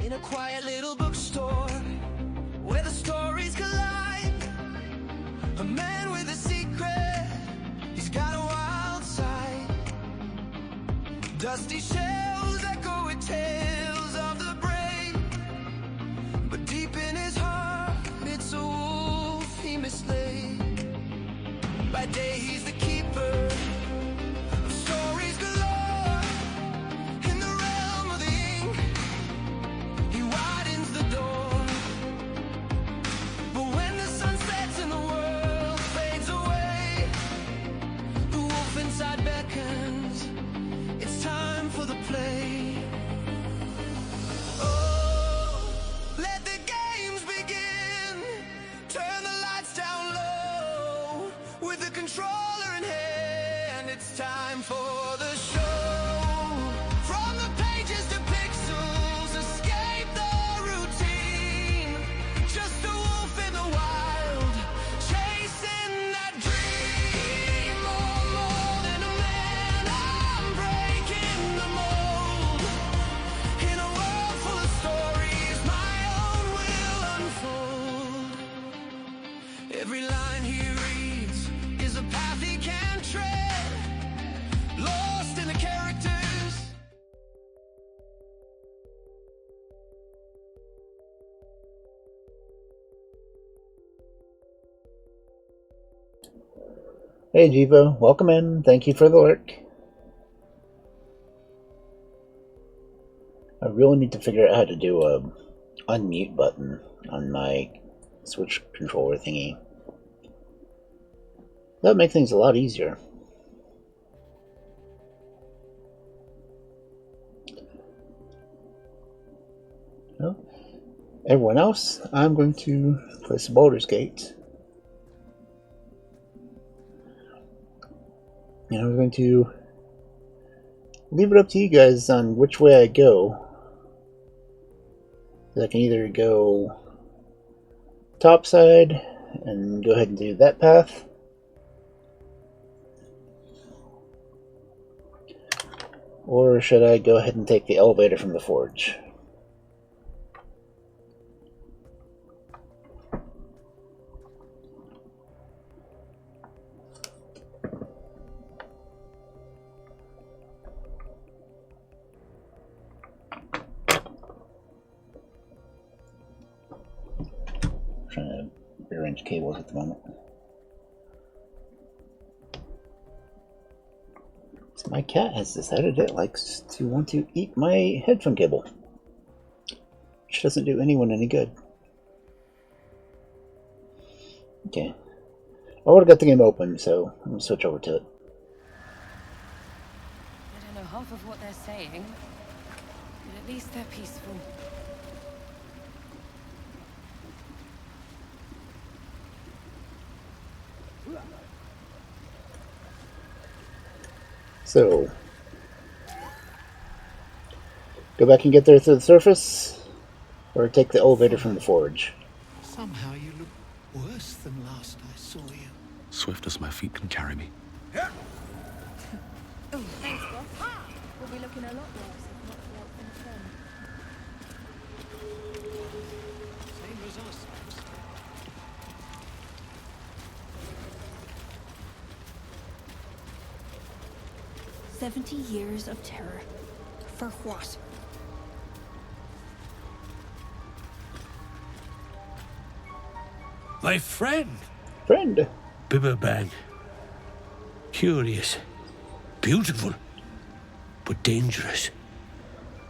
In a quiet little bookstore where the stories collide, a man with a secret, he's got a wild side. Dusty shelves echo with tales of the brave, but deep in his heart it's a wolf he mislaid. By day he's the keeper of stories galore. In the realm of the ink, he widens the door. But when the sun sets and the world fades away, the wolf inside beckons. It's time for the play. Oh, let the games begin. Turn the lights down low. With the controller in hand, it's time for the show. From the pages to pixels, escape the routine. Just a wolf in the wild, chasing that dream. More than a man, I'm breaking the mold. In a world full of stories, my own will unfold. Every line he reads is a path he can tread, lost in the characters. Hey Jiva, welcome in. Thank you for the lurk. I really need to figure out how to do a unmute button on my Switch controller thingy. That would make things a lot easier. Well, everyone else, I'm going to play some Baldur's Gate. And I'm going to leave it up to you guys on which way I go. I can either go topside and go ahead and do that path, or should I go ahead and take the elevator from the forge? Trying to rearrange cables at the moment. So my cat has decided it likes to want to eat my headphone cable, which doesn't do anyone any good. Okay. I already got the game open, so I'm going to switch over to it. I don't know half of what they're saying, but at least they're peaceful. So, go back and get there through the surface, or take the elevator from the forge. Somehow you look worse than last I saw you. Swift as my feet can carry me. Oh, thanks, boss. We'll be looking a lot worse if not for help from Fen. Same as us. 70 years of terror. For what? My friend! Friend! Bibberbang. Curious. Beautiful. But dangerous.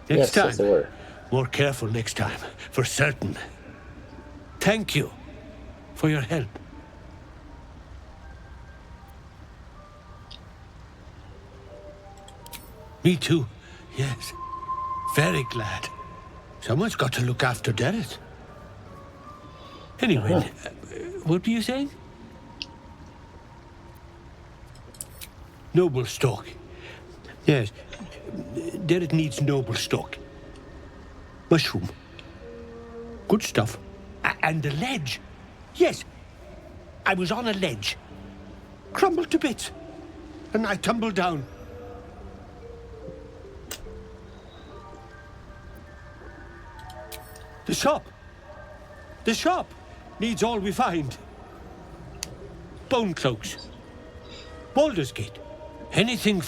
Next time. Yes, they were. More careful next time. For certain. Thank you for your help. Me too. Yes. Very glad. Someone's got to look after Derek. Anyway, what were you saying? Noble stock. Yes. Derek needs noble stock. Mushroom. Good stuff. And the ledge. Yes. I was on a ledge. Crumbled to bits. And I tumbled down. The shop! The shop needs all we find. Bone cloaks. Baldur's Gate. Anything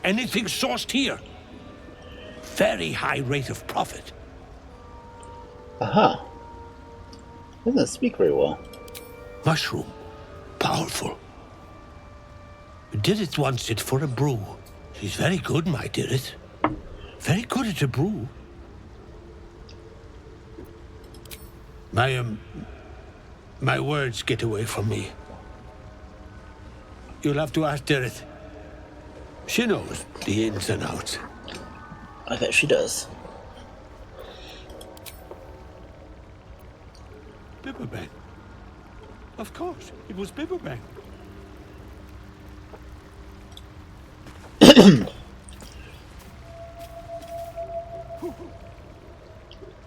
sourced here. Very high rate of profit. Aha. Doesn't speak very well. Mushroom. Powerful. Dirith wants it for a brew. She's very good, my Dirith. Very good at a brew. My words get away from me. You'll have to ask Dirith. She knows the ins and outs. I bet she does. Bibberbang. Of course, it was Bibberbang.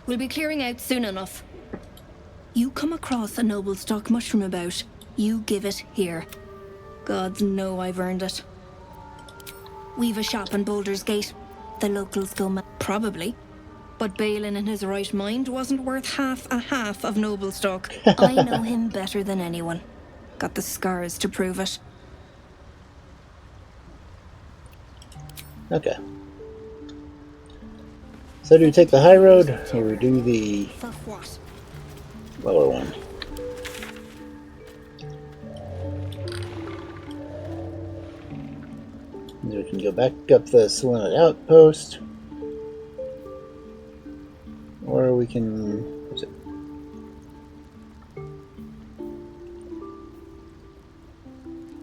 We'll be clearing out soon enough. You come across a noble stock mushroom about, you give it here. Gods know I've earned it. We've a shop in Baldur's Gate. The locals go mad. Probably. But Balin in his right mind wasn't worth half of noble stock. I know him better than anyone. Got the scars to prove it. Okay. So do we take the high road, or we do the For what? lower one? And we can go back up the Selena outpost, or we can... what's it?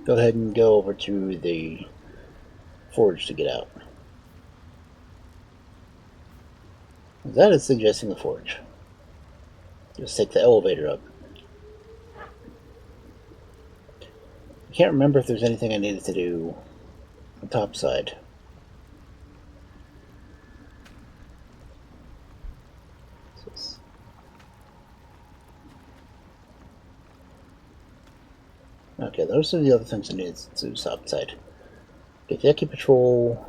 Go ahead and go over to the forge to get out. That is suggesting the forge. Just take the elevator up. I can't remember if there's anything I needed to do on the top side. Okay, those are the other things I needed to do the top side. Get the Eki Patrol,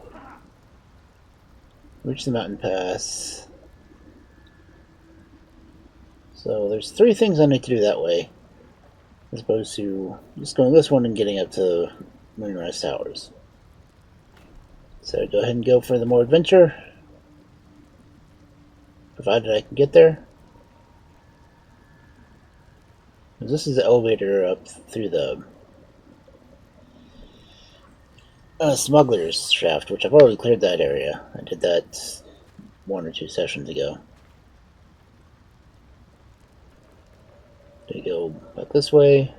reach the mountain pass. So there's 3 things I need to do that way, as opposed to just going this one and getting up to Moonrise Towers. So go ahead and go for the more adventure, provided I can get there. This is the elevator up through the smuggler's shaft, which I've already cleared that area. I did that 1 or 2 sessions ago. Do we go back this way?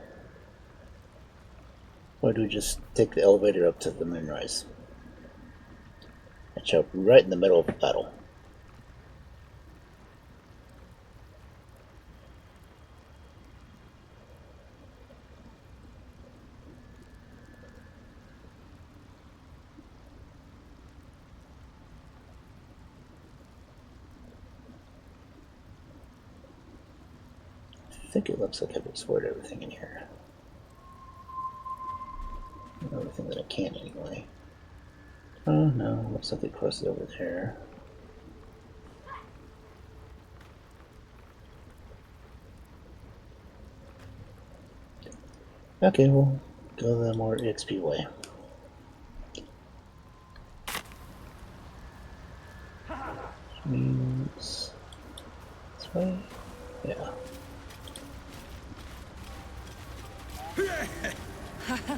Or do we just take the elevator up to the Moonrise? And show up right in the middle of the battle. I think it looks like I've explored everything in here. Everything that I can, anyway. Oh no, looks like it crosses over there. Okay, we'll go the more XP way. Means this way? Yeah. I don't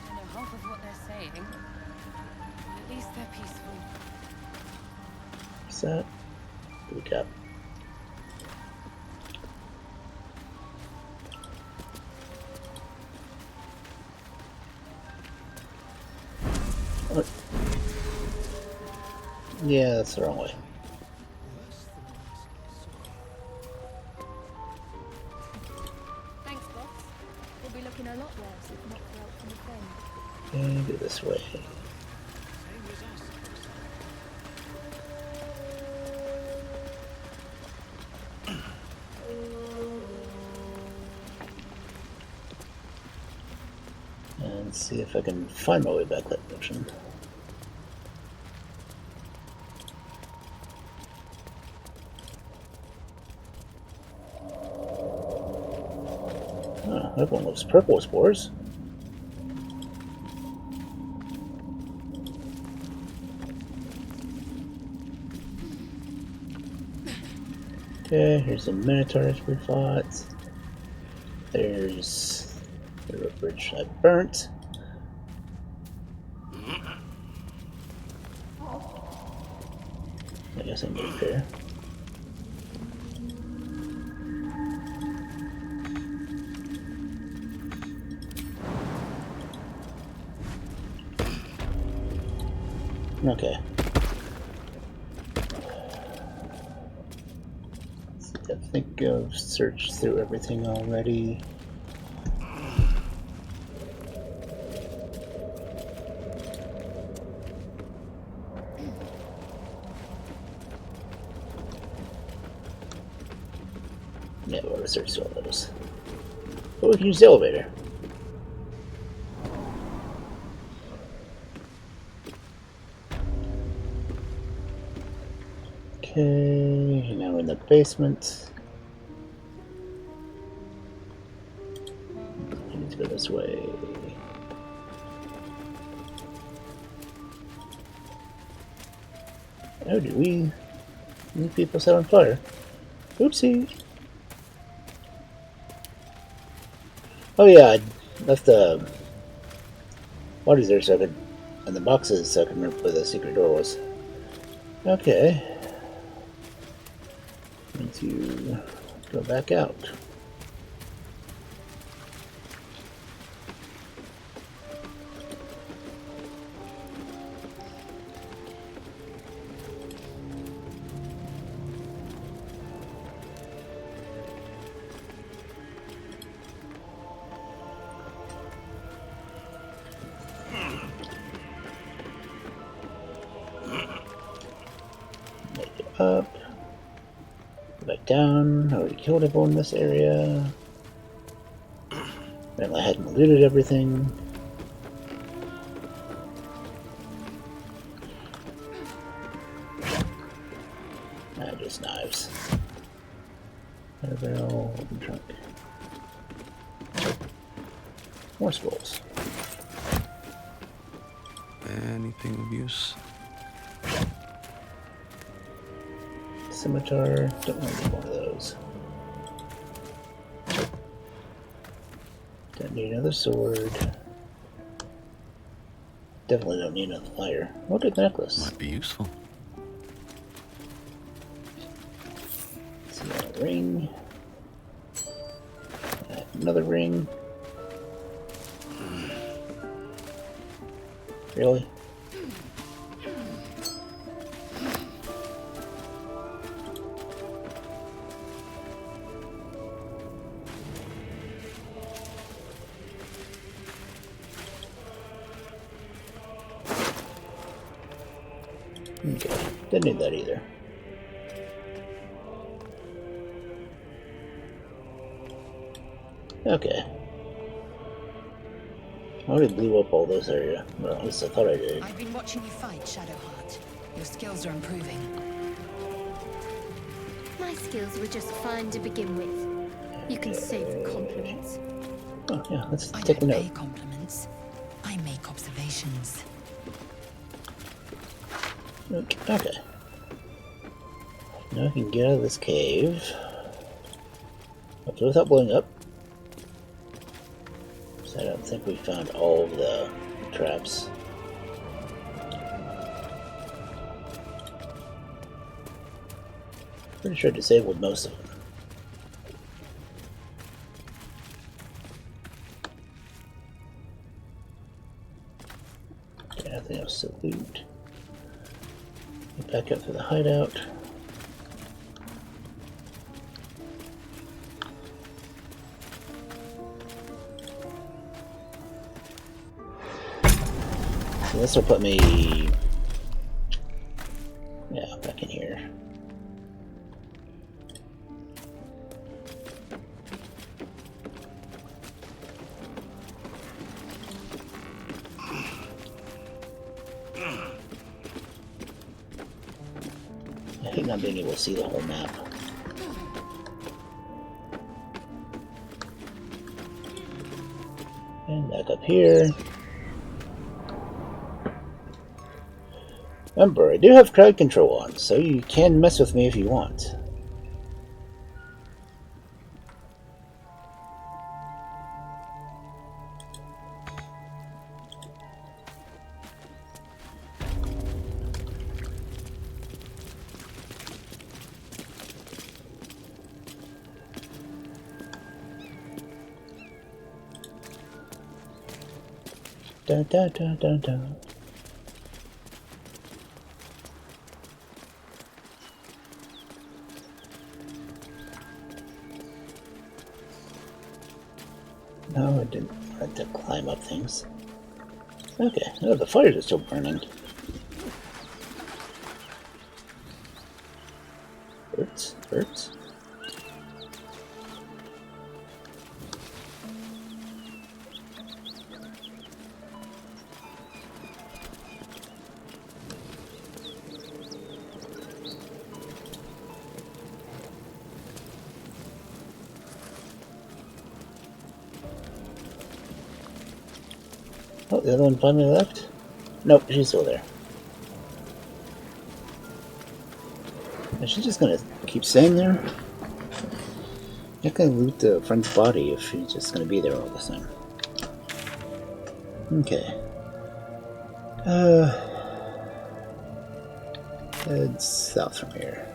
know half of what they're saying. At least they're peaceful. What's that? What do we got? What? Yeah, that's the wrong way. Thanks, boss. We'll be looking a lot worse if not for help from a friend. And go this way. And Let's see if I can find my way back that direction. Oh, that one looks purple spores. Okay, here's the minotaurs we fought. There's the rope bridge I burnt. I guess I can get up here. Okay. I think I've searched through everything already. Yeah, we'll research all those. But we can use the elevator. Okay, now we're in the basement. I need to go this way. Oh, do we? These people set on fire. Oopsie. Oh yeah, I left the bodies there so I could, and the boxes so I could remember where the secret door was. Okay. Need to go back out. Up, go back down. I already killed everyone in this area. Apparently I hadn't looted everything. Just knives. Leather barrel, open trunk. More scrolls. Anything of use? Scimitar, don't want to need one of those. Don't need another sword. Definitely don't need another lighter. What a necklace. Might be useful. See a ring. Another ring. Really? Okay, didn't need that either. Okay. I already blew up all this area. Well, at least I thought I did. I've been watching you fight, Shadowheart. Your skills are improving. My skills were just fine to begin with. You can save the compliments. Oh, yeah, let's I take a don't note. pay compliments. I make observations. Okay. Now I can get out of this cave. Hopefully without blowing up. So I don't think we found all of the traps. Pretty sure I disabled most of them. Okay, nothing else to loot. Get back up to the hideout. So this will put me, yeah, back in here. not being able to see the whole map. And back up here. Remember, I do have crowd control on, so you can mess with me if you want. Dun, dun, dun, dun, dun. No, I didn't want to climb up things. Okay, oh, the fires are still burning. Birds, birds. Oh, the other one finally left? Nope, she's still there. Is she just gonna keep staying there? I'm not gonna loot the friend's body if she's just gonna be there all the time. Okay. Head south from here.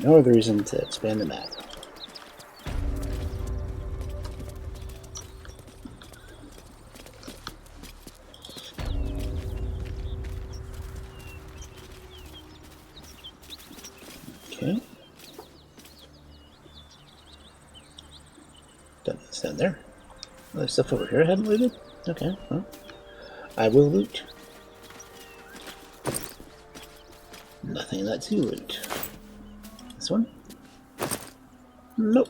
No other reason to expand the map. Okay. Don't stand there. There's stuff over here I haven't looted? Okay, well, I will loot. Nothing that to loot. This one? Nope.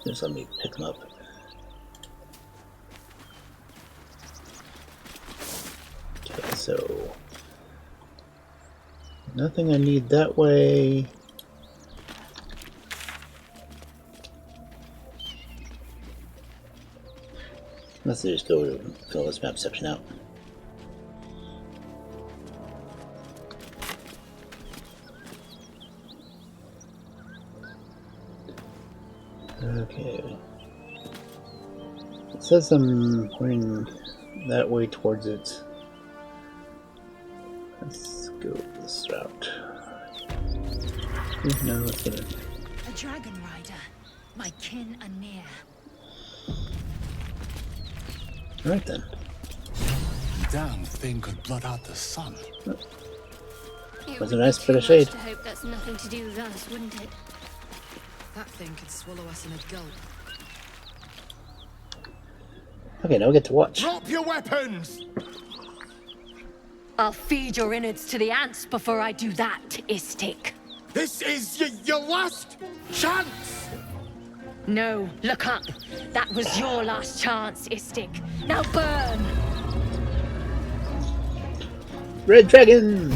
Just let me pick them up. Okay, so nothing I need that way. Let's just go fill this map section out. Okay. It says I'm pointing that way towards it. Let's go this route. No, let's get it. A dragon rider. My kin are near. Alright then. Damn thing could blot out the sun. It Was a would nice be bit too of shade. much to hope that's nothing to do with us, wouldn't it? That thing could swallow us in a gulp. Okay, now we get to watch. Drop your weapons! I'll feed your innards to the ants before I do that, Istik. This is your last chance! No, look up. That was your last chance, Istik. Now burn! Red Dragon!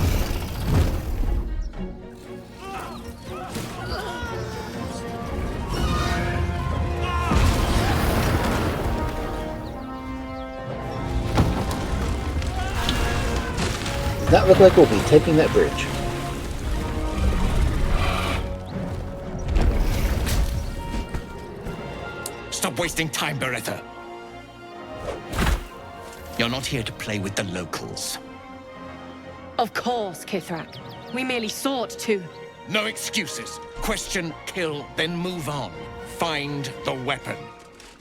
Does not look like we'll be taking that bridge. Stop wasting time, Beretta. You're not here to play with the locals. Of course, Kithrak. We merely sought to. No excuses. Question, kill, then move on. Find the weapon.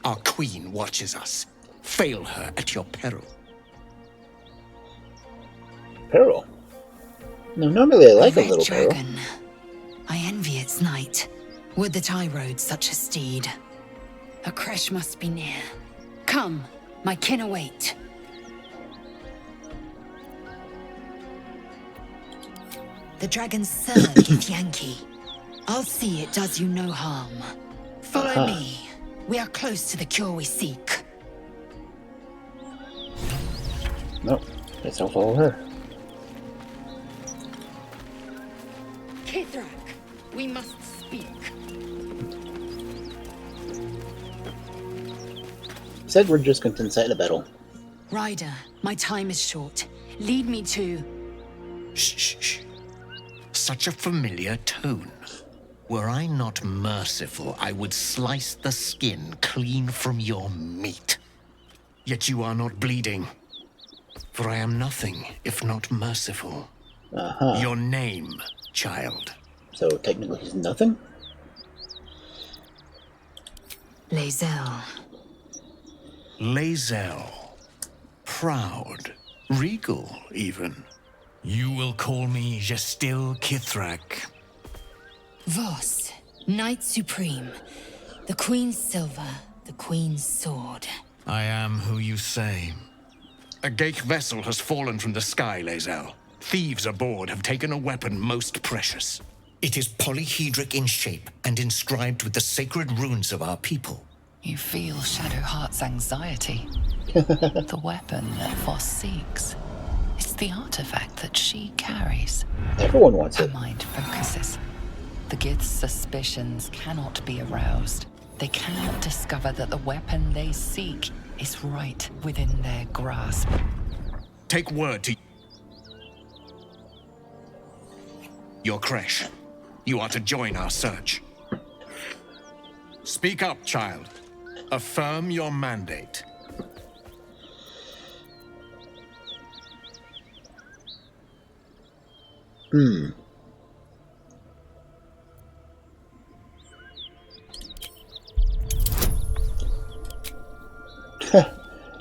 Our queen watches us. Fail her at your peril. Peril. No, normally I like a red little peril. dragon. I envy its knight. Would that I rode such a steed. A crash must be near. Come, my kin await. The dragon's surge is Yankee. I'll see it does you no harm. Follow me. We are close to the cure we seek. Nope. Guess I'll follow her. Kithrak, we must speak. Said we're just going to incite a battle. Ryder, my time is short. Lead me to... Shh, shh, shh. Such a familiar tone. Were I not merciful, I would slice the skin clean from your meat. Yet you are not bleeding. For I am nothing if not merciful. Uh-huh. Your name, child. So technically he's nothing? Lae'zel. Lae'zel. Proud. Regal, even. You will call me Gestil Kithrak. Voss, Knight Supreme. The Queen's silver, the Queen's sword. I am who you say. A Geich vessel has fallen from the sky, Lae'zel. Thieves aboard have taken a weapon most precious. It is polyhedric in shape and inscribed with the sacred runes of our people. You feel Shadowheart's anxiety. The weapon that Voss seeks. It's the artifact that she carries. Everyone wants Her it. mind focuses. The Gith's suspicions cannot be aroused. They cannot discover that the weapon they seek is right within their grasp. Take word to your creche. You are to join our search. Speak up, child. Affirm your mandate.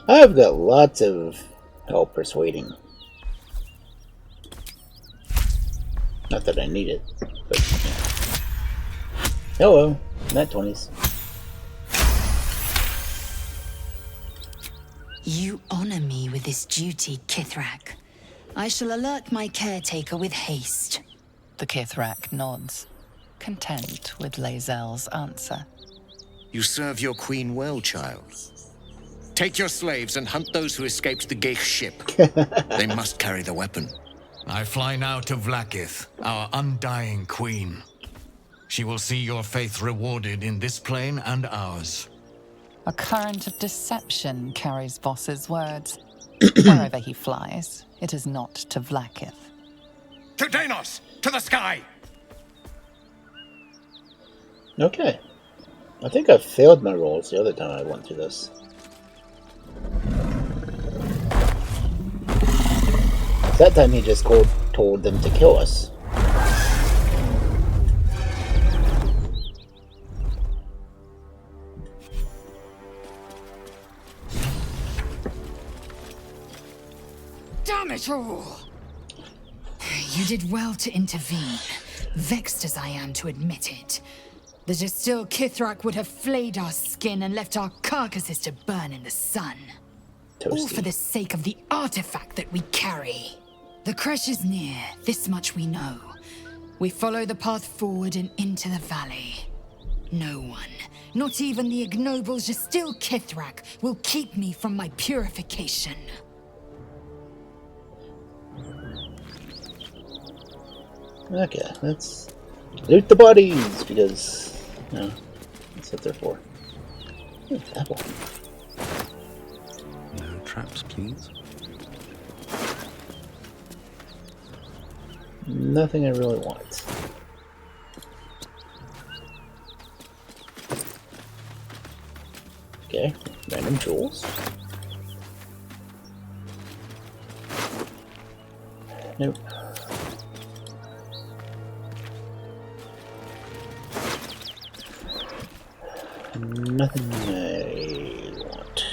I've got lots of help persuading. Not that I need it, but yeah. Hello, nat 20s. You honor me with this duty, Kithrak. I shall alert my caretaker with haste. The Kithrak nods, content with Lae'zel's answer. You serve your queen well, child. Take your slaves and hunt those who escaped the Geich ship. They must carry the weapon. I fly now to Vlaakith, our undying queen. She will see your faith rewarded in this plane and ours. A current of deception carries Voss's words. Wherever he flies, it is not to Vlaakith. To Danos! To the sky! Okay. I think I failed my rolls the other time I went through this. That time he just told them to kill us. Damn it all! You did well to intervene, vexed as I am to admit it. The Gestil Kithrak would have flayed our skin and left our carcasses to burn in the sun. Toasty. All for the sake of the artifact that we carry. The creche is near, this much we know. We follow the path forward and into the valley. No one, not even the ignoble Gestil Kithrak, will keep me from my purification. Okay, let's loot the bodies, because, you know, that's what they're for. Ooh, apple. No traps, please. Nothing I really want. Okay, random jewels. Nope. Nothing I want.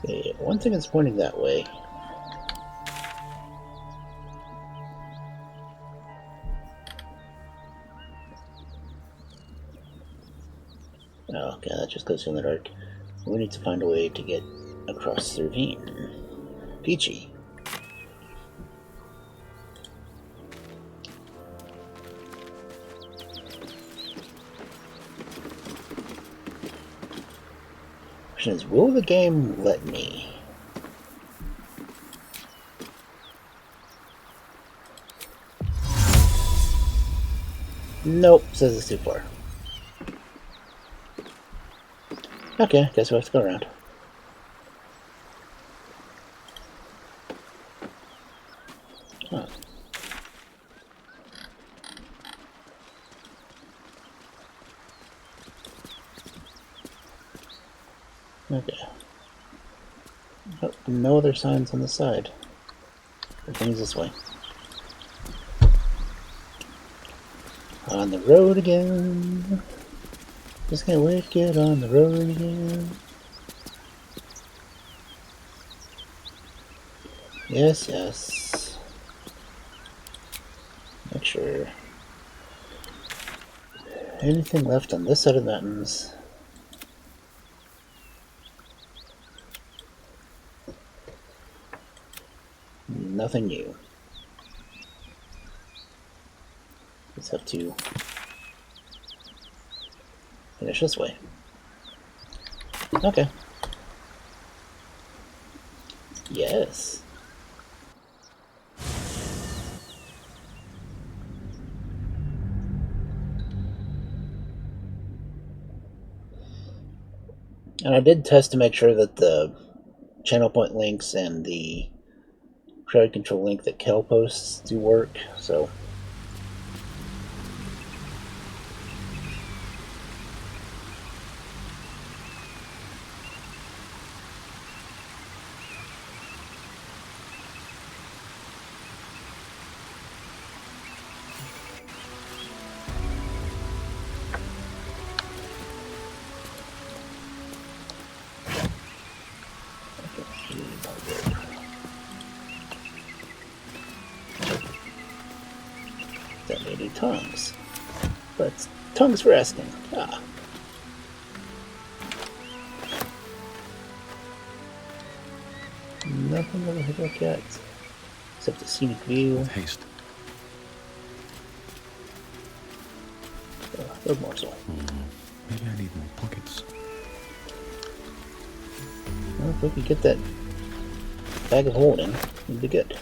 Okay, one thing is pointing that way. Oh, okay, that just goes in the dark. We need to find a way to get across the ravine. Peachy. Question is, will the game let me? Nope, says it's too far. Okay, guess we'll have to go around. Huh. Okay. Oh, no other signs on the side. Everything's this way. On the road again. Just gonna wicked on the road again. Yes, yes. Make sure. Anything left on this side of the mountains? Nothing new. Just have to finish this way. Okay. Yes. And I did test to make sure that the channel point links and the crowd control link that Kel posts do work, so that may need tongues. But tongues for asking. Ah. Nothing over here look at. Except the scenic view. With haste. Road morsel. Maybe I need more pockets. Well, if we could get that bag of holding, it'd be good.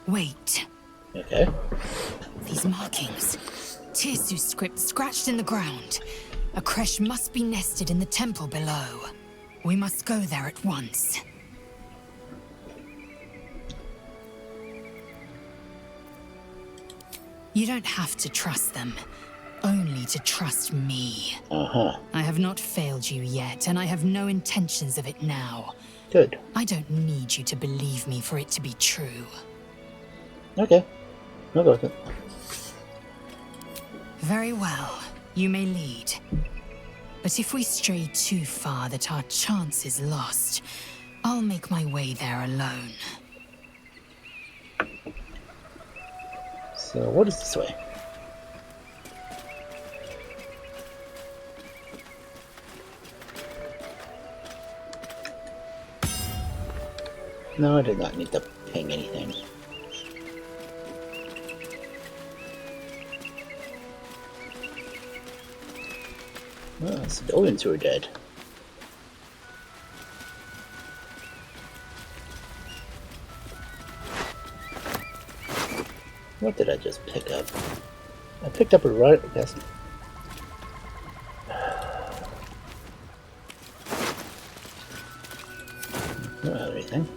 Wait. Okay. These markings. Tirsu's script scratched in the ground. A creche must be nested in the temple below. We must go there at once. You don't have to trust them. Only to trust me. Uh-huh. I have not failed you yet, and I have no intentions of it now. Good. I don't need you to believe me for it to be true. Okay. I'll go with it. Very well. You may lead. But if we stray too far that our chance is lost, I'll make my way there alone. So, what is this way? No, I did not need to ping anything. Well, civilians who are dead. What did I just pick up? I picked up a right. That's don't have anything.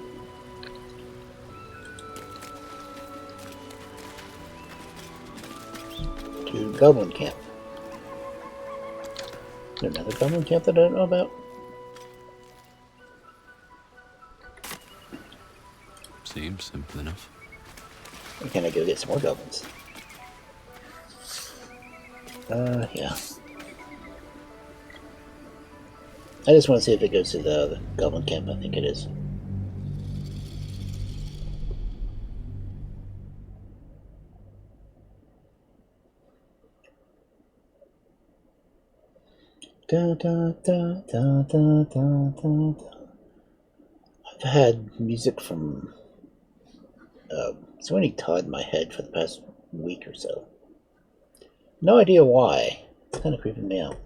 To Goblin Camp. Is there another Goblin Camp that I don't know about? Seems simple enough. Or can I go get some more goblins? Yeah. I just want to see if it goes to the Goblin Camp. I think it is. Da, da, da, da, da, da, da. I've had music from Sweeney Todd in my head for the past week or so. No idea why. kind of creeping me out.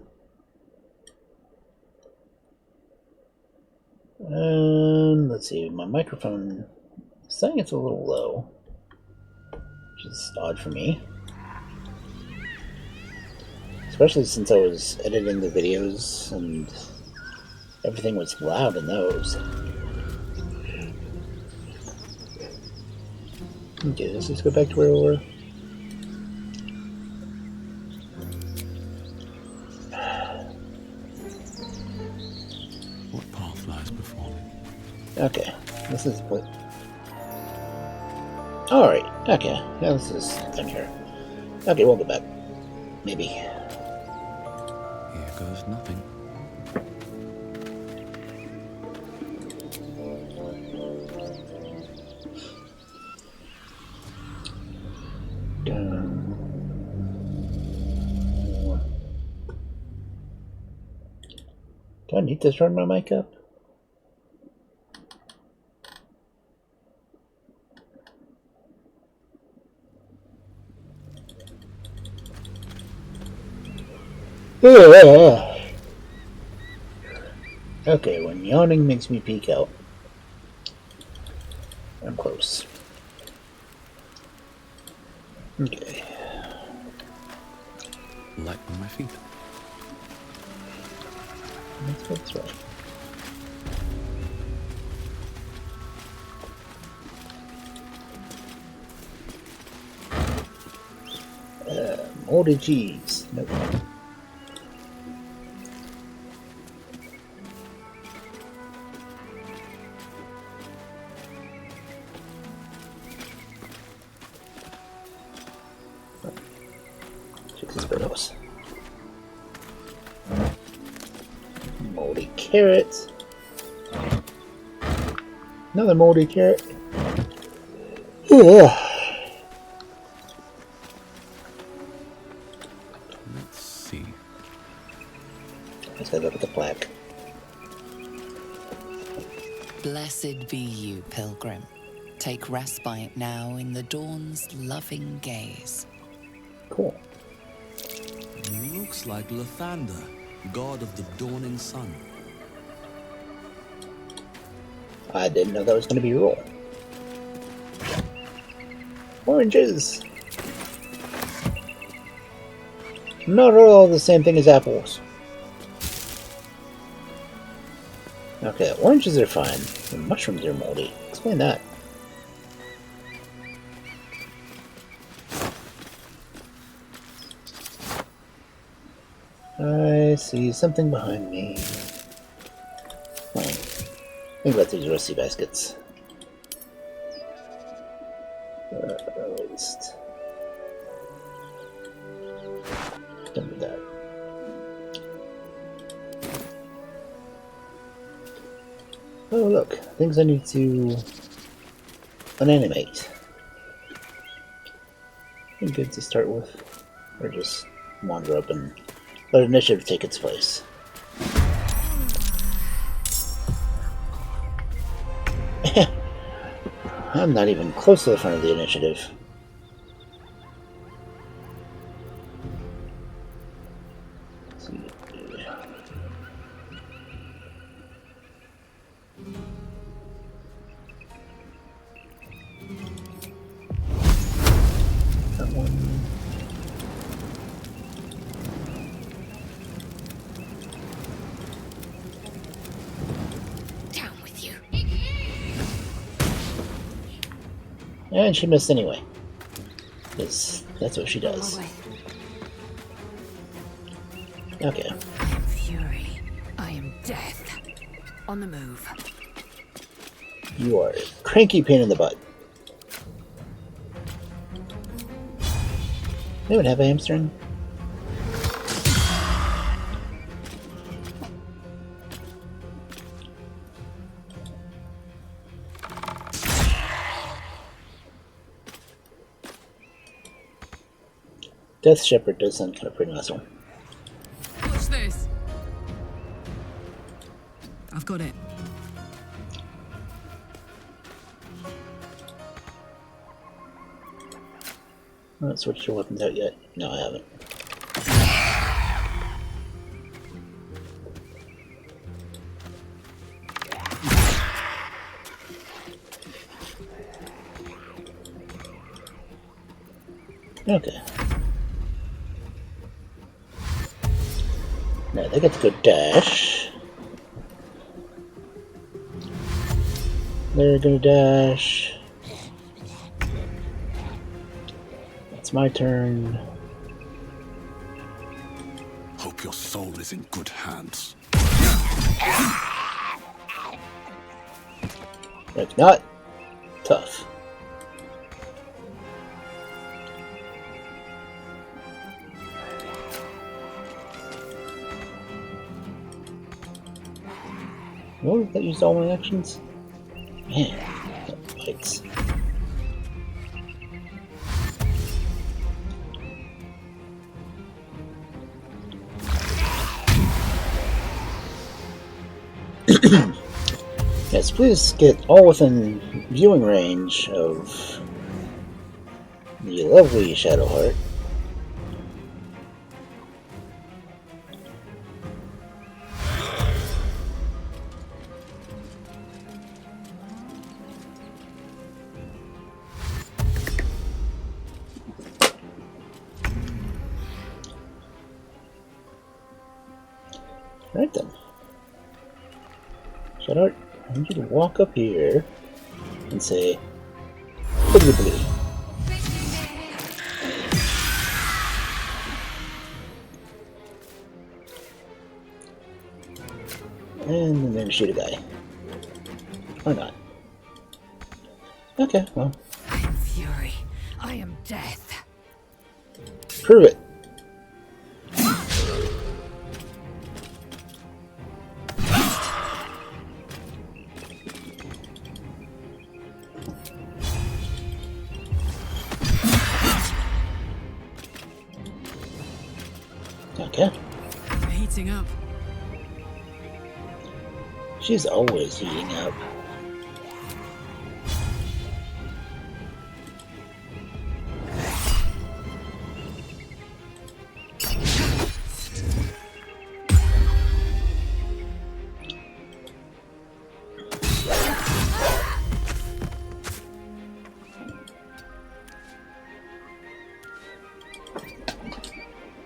Let's see, my microphone is saying it's a little low, which is odd for me. Especially since I was editing the videos and everything was loud in those. Okay, let's just go back to where we were. What path lies before me? Okay, this is what. Alright, okay, now this is down here. Okay, we'll go back. Maybe. Here goes nothing. Do I need to turn my mic up? Okay, when yawning makes me peek out. I'm close. Okay. Light on my feet. Let's go this way. Moldy cheese. Nope. Jesus, moldy carrots. Another moldy carrot. Yeah. Let's see. Let's go look at the plaque. Blessed be you, pilgrim. Take respite now in the dawn's loving gaze. Cool. Looks like Lathander, god of the dawning sun. I didn't know that was going to be a rule. Oranges! Not all the same thing as apples. Okay, oranges are fine. The mushrooms are moldy. Explain that. I see something behind me. Think about these rusty baskets. At least. Done with that. Oh look, things I need to unanimate. Pretty good to start with. Or just wander up and let initiative take its place. I'm not even close to the front of the initiative. Let's see. That one. Down with you. And she missed anyway. Because that's what she does. Okay. I am fury. I am death. On the move. You are a cranky pain in the butt. Anyone have a hamstring? Death Shepherd does sound kind of pretty nice one. Watch this. I've got it. I haven't switched your weapons out yet. No, I haven't. Okay. Now they get to go dash. They're gonna dash. It's my turn. Hope your soul is in good hands. If not, tough. Oh, that used all my actions? Man, that bites. Yes, please get all within viewing range of the lovely Shadowheart. Right then. Shadowheart, I need you to walk up here and say, "Blibbly blibly." And then shoot a guy. Or not. Okay, well. I am fury. I am death. Prove it. Okay. I'm heating up. She's always heating up.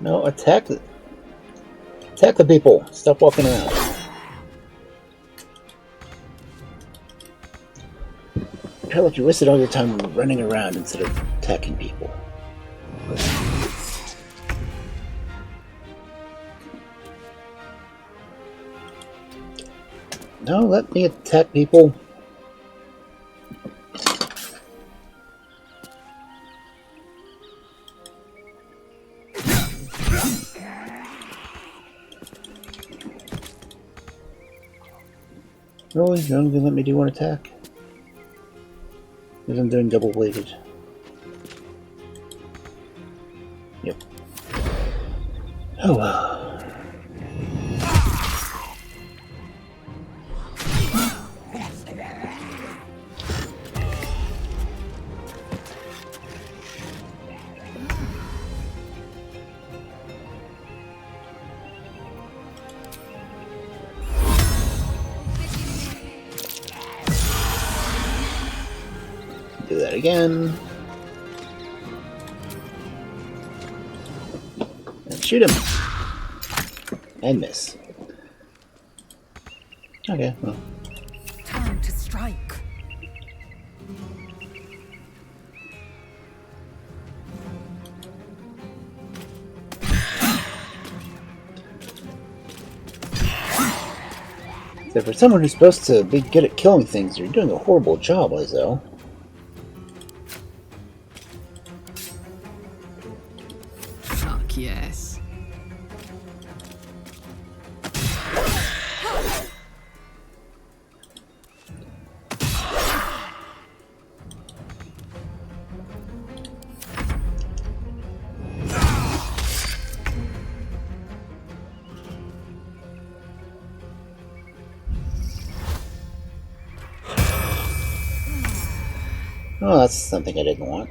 No, attack the people. Stop walking around. I feel like you wasted all your time running around instead of attacking people. No, let me attack people. Really? You're only gonna let me do one attack? Because I'm doing double bladed. Yep. Oh well. Do that again. And shoot him. And miss. Okay, well. Time to strike. So for someone who's supposed to be good at killing things, you're doing a horrible job, Lizzo. Fuck yes. Oh, that's something I didn't want.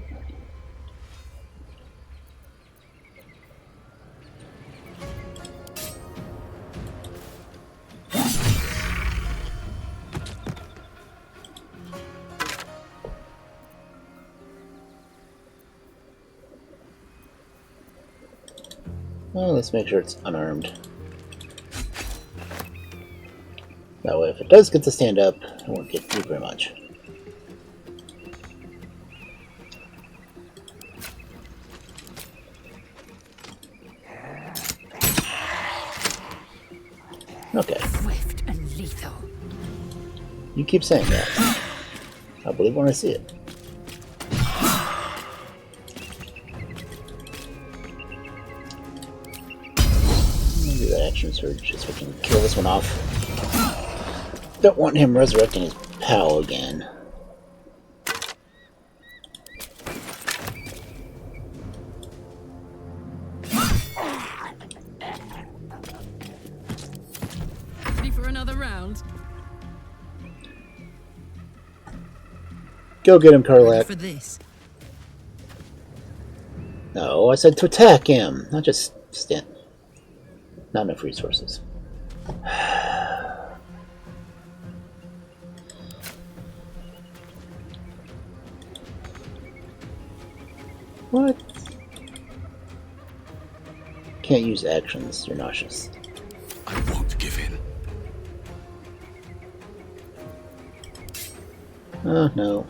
Well, let's make sure it's unarmed. That way, if it does get to stand up, it won't get through very much. Okay. Swift and lethal. You keep saying that. I believe when I see it. Do that action surge just so we can kill this one off. Don't want him resurrecting his pal again. Ready for another round? Go get him, Karlak. For this. No, I said to attack him, not just stand. Not enough resources. What? Can't use actions, you're nauseous. I won't give in. Oh, no.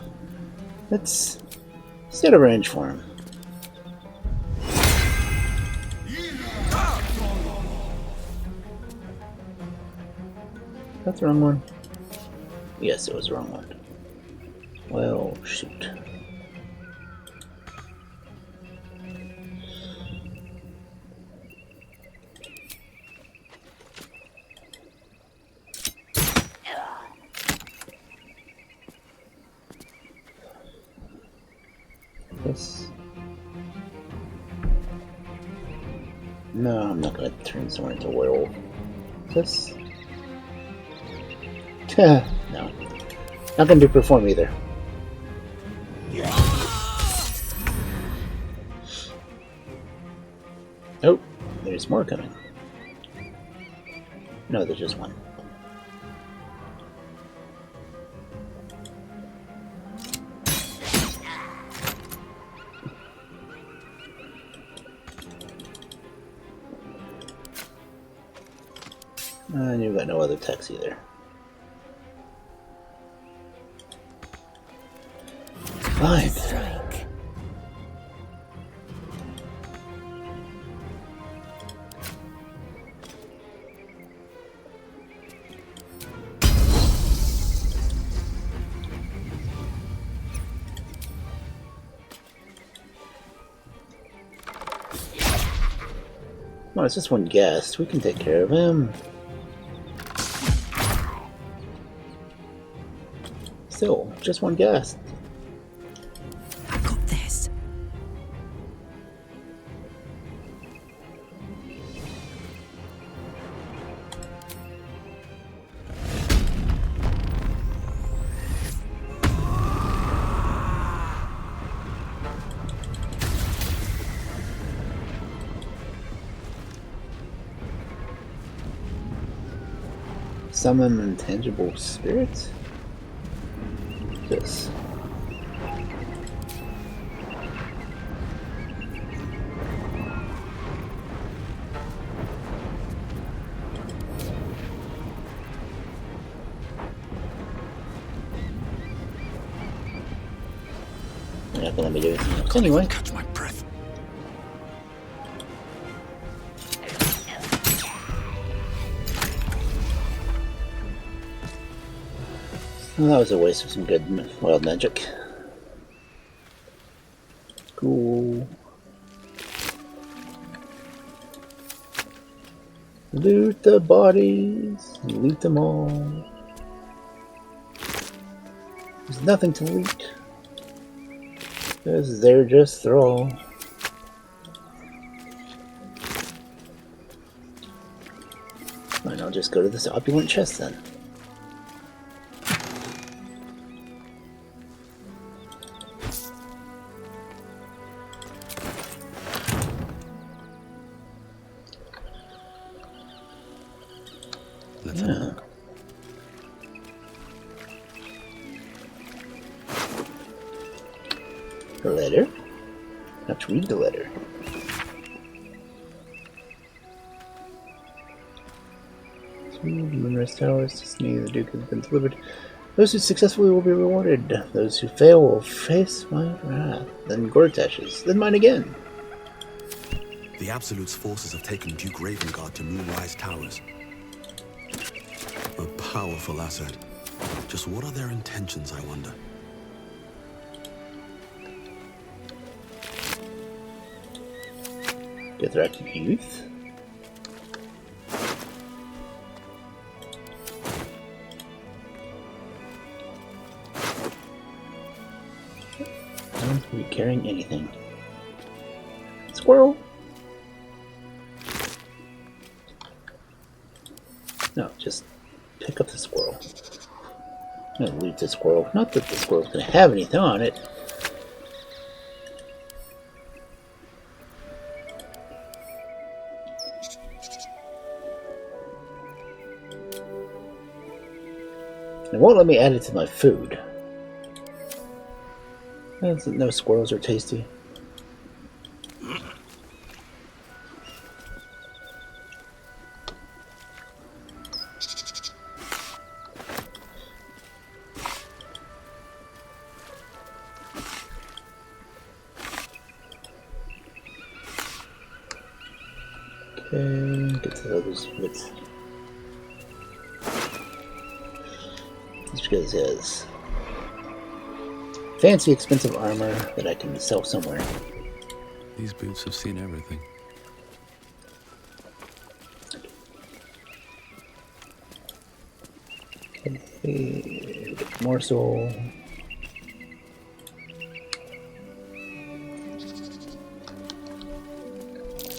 Let's set a range for him. That's the wrong one. Yes, it was the wrong one. Well, shoot. This. No, I'm not gonna turn someone into a werewolf. This. No. Not gonna do perform either. Oh, there's more coming. No, there's just one. And you've got no other text either. Fine. Well, it's just one guest. We can take care of him. Still, just one guest. I got this. Summon intangible spirits? This. You're not gonna let me do anything else anyway. Catch my breath. Well, that was a waste of some good wild magic. Cool. Loot the bodies. Loot them all. There's nothing to loot. Because they're just thrall. Fine, I'll just go to this opulent chest then. Let's have a look. The letter? Let's read the letter. Moonrise Towers. Destiny the Duke has been delivered. Those who successfully will be rewarded. Those who fail will face my wrath. Then Gortash's. Then mine again. The Absolute's forces have taken Duke Ravengard to Moonrise Towers. A powerful asset. Just what are their intentions, I wonder? Dothraki youth. I don't be carrying anything. Squirrel. No, just pick up the squirrel. I'm gonna loot the squirrel. Not that the squirrel's gonna have anything on it. It won't let me add it to my food. No squirrels are tasty. Okay, get to those bits. Just because it has fancy, expensive armor that I can sell somewhere. These boots have seen everything. Okay, morsel.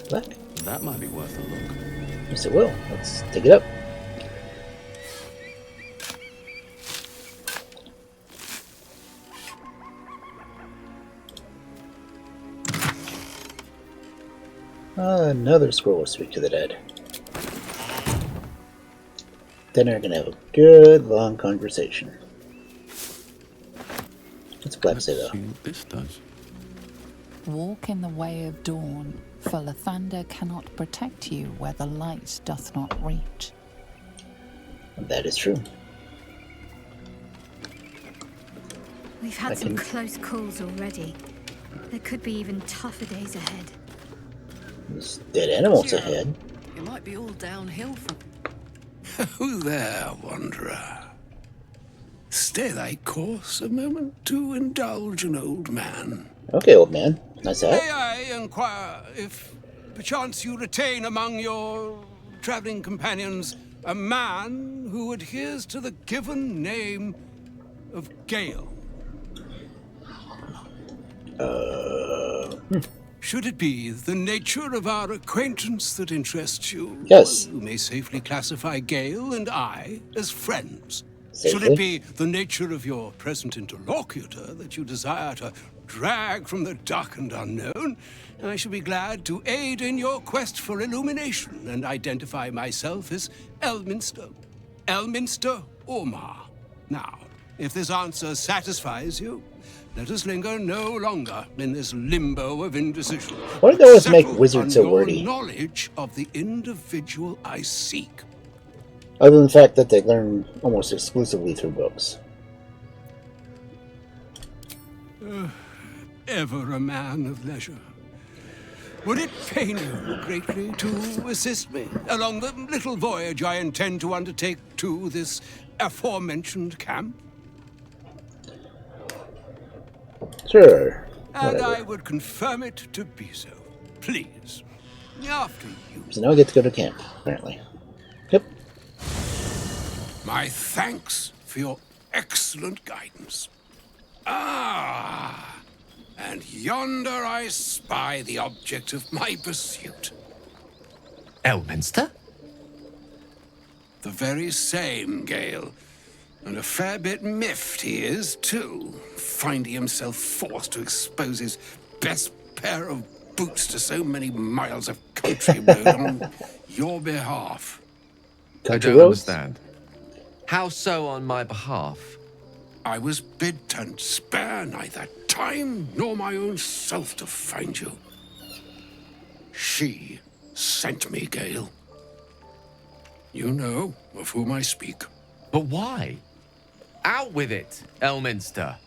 Black. That might be worth a look. Yes, it will. Let's take it up. Another squirrel will speak to the dead. Then they're gonna have a good long conversation. What's Black say though? See what this does. Walk in the way of dawn, for Lathander cannot protect you where the light doth not reach. That is true. We've had some close calls already. There could be even tougher days ahead. There's dead animals ahead. It might be all downhill from... Who there, wanderer? Stay thy course a moment to indulge an old man. Okay, old man. Nice hat. May I inquire if perchance you retain among your traveling companions a man who adheres to the given name of Gale? Should it be the nature of our acquaintance that interests you? Yes. You may safely classify Gale and I as friends. Safely? Should it be the nature of your present interlocutor that you desire to drag from the dark and unknown, I shall be glad to aid in your quest for illumination and identify myself as Elminster. Elminster Ormar. Now, if this answer satisfies you, let us linger no longer in this limbo of indecision. Why do they always make Settle wizards so on your wordy? Knowledge of the individual I seek. Other than the fact that they learn almost exclusively through books. Ever a man of leisure. Would it pain you greatly to assist me along the little voyage I intend to undertake to this aforementioned camp? Sure. And Whatever. I would confirm it to be so. Please. After you. So now I get to go to camp, apparently. Yep. My thanks for your excellent guidance. Ah, and yonder I spy the object of my pursuit. Elminster? The very same, Gale. And a fair bit miffed he is, too, finding himself forced to expose his best pair of boots to so many miles of country road on your behalf. Country I don't roads? understand. How so on my behalf? I was bid to spare neither time nor my own self to find you. She sent me, Gale. You know of whom I speak. But why? Out with it, Elminster.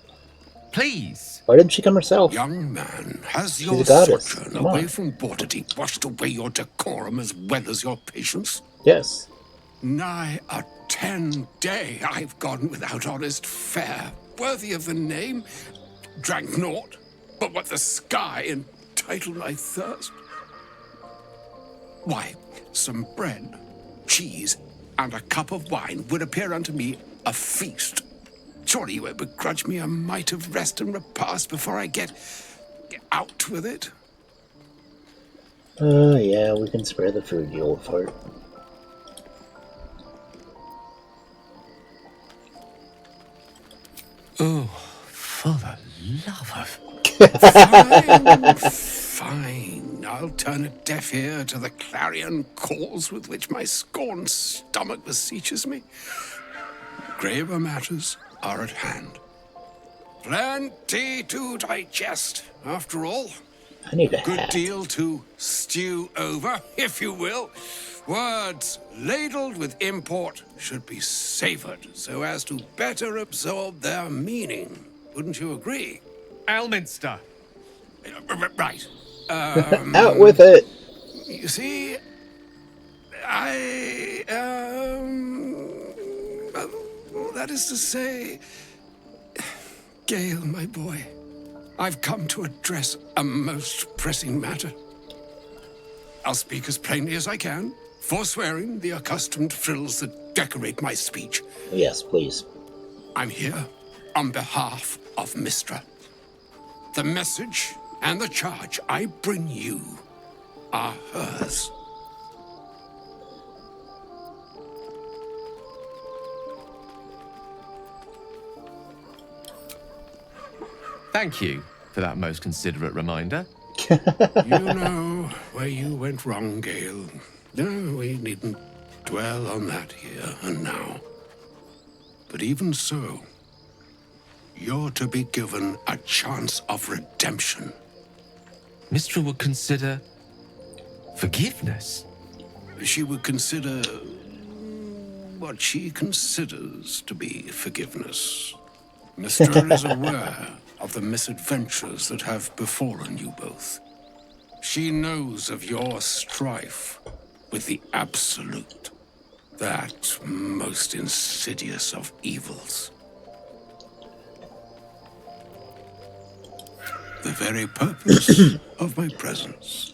Please. Why didn't she come herself? Young man, has She's your a goddess. sojourn Come away on. from Bordedeep washed away your decorum as well as your patience? Yes. Nigh a 10-day I've gone without honest fare, worthy of the name. Drank naught, but what the sky entitled my thirst. Why, some bread, cheese, and a cup of wine would appear unto me a feast. Surely you won't begrudge me a mite of rest and repast before I get out with it? Yeah, we can spare the food, you old fart. Oh, for the love Fine, of... fine. I'll turn a deaf ear to the clarion calls with which my scorned stomach beseeches me. Graver matters are at hand. Plenty to digest, after all. I need a Good hat. deal to stew over, if you will. Words ladled with import should be savored so as to better absorb their meaning. Wouldn't you agree? Elminster. Right. Out with it! You see, that is to say, Gale, my boy, I've come to address a most pressing matter. I'll speak as plainly as I can, forswearing the accustomed frills that decorate my speech. Yes, please. I'm here on behalf of Mistra. The message and the charge I bring you are hers. Thank you for that most considerate reminder. You know where you went wrong, Gale. No, we needn't dwell on that here and now. But even so, you're to be given a chance of redemption. Mistra would consider forgiveness. She would consider what she considers to be forgiveness. Mistra is aware of the misadventures that have befallen you both. She knows of your strife with the Absolute, that most insidious of evils. The very purpose of my presence.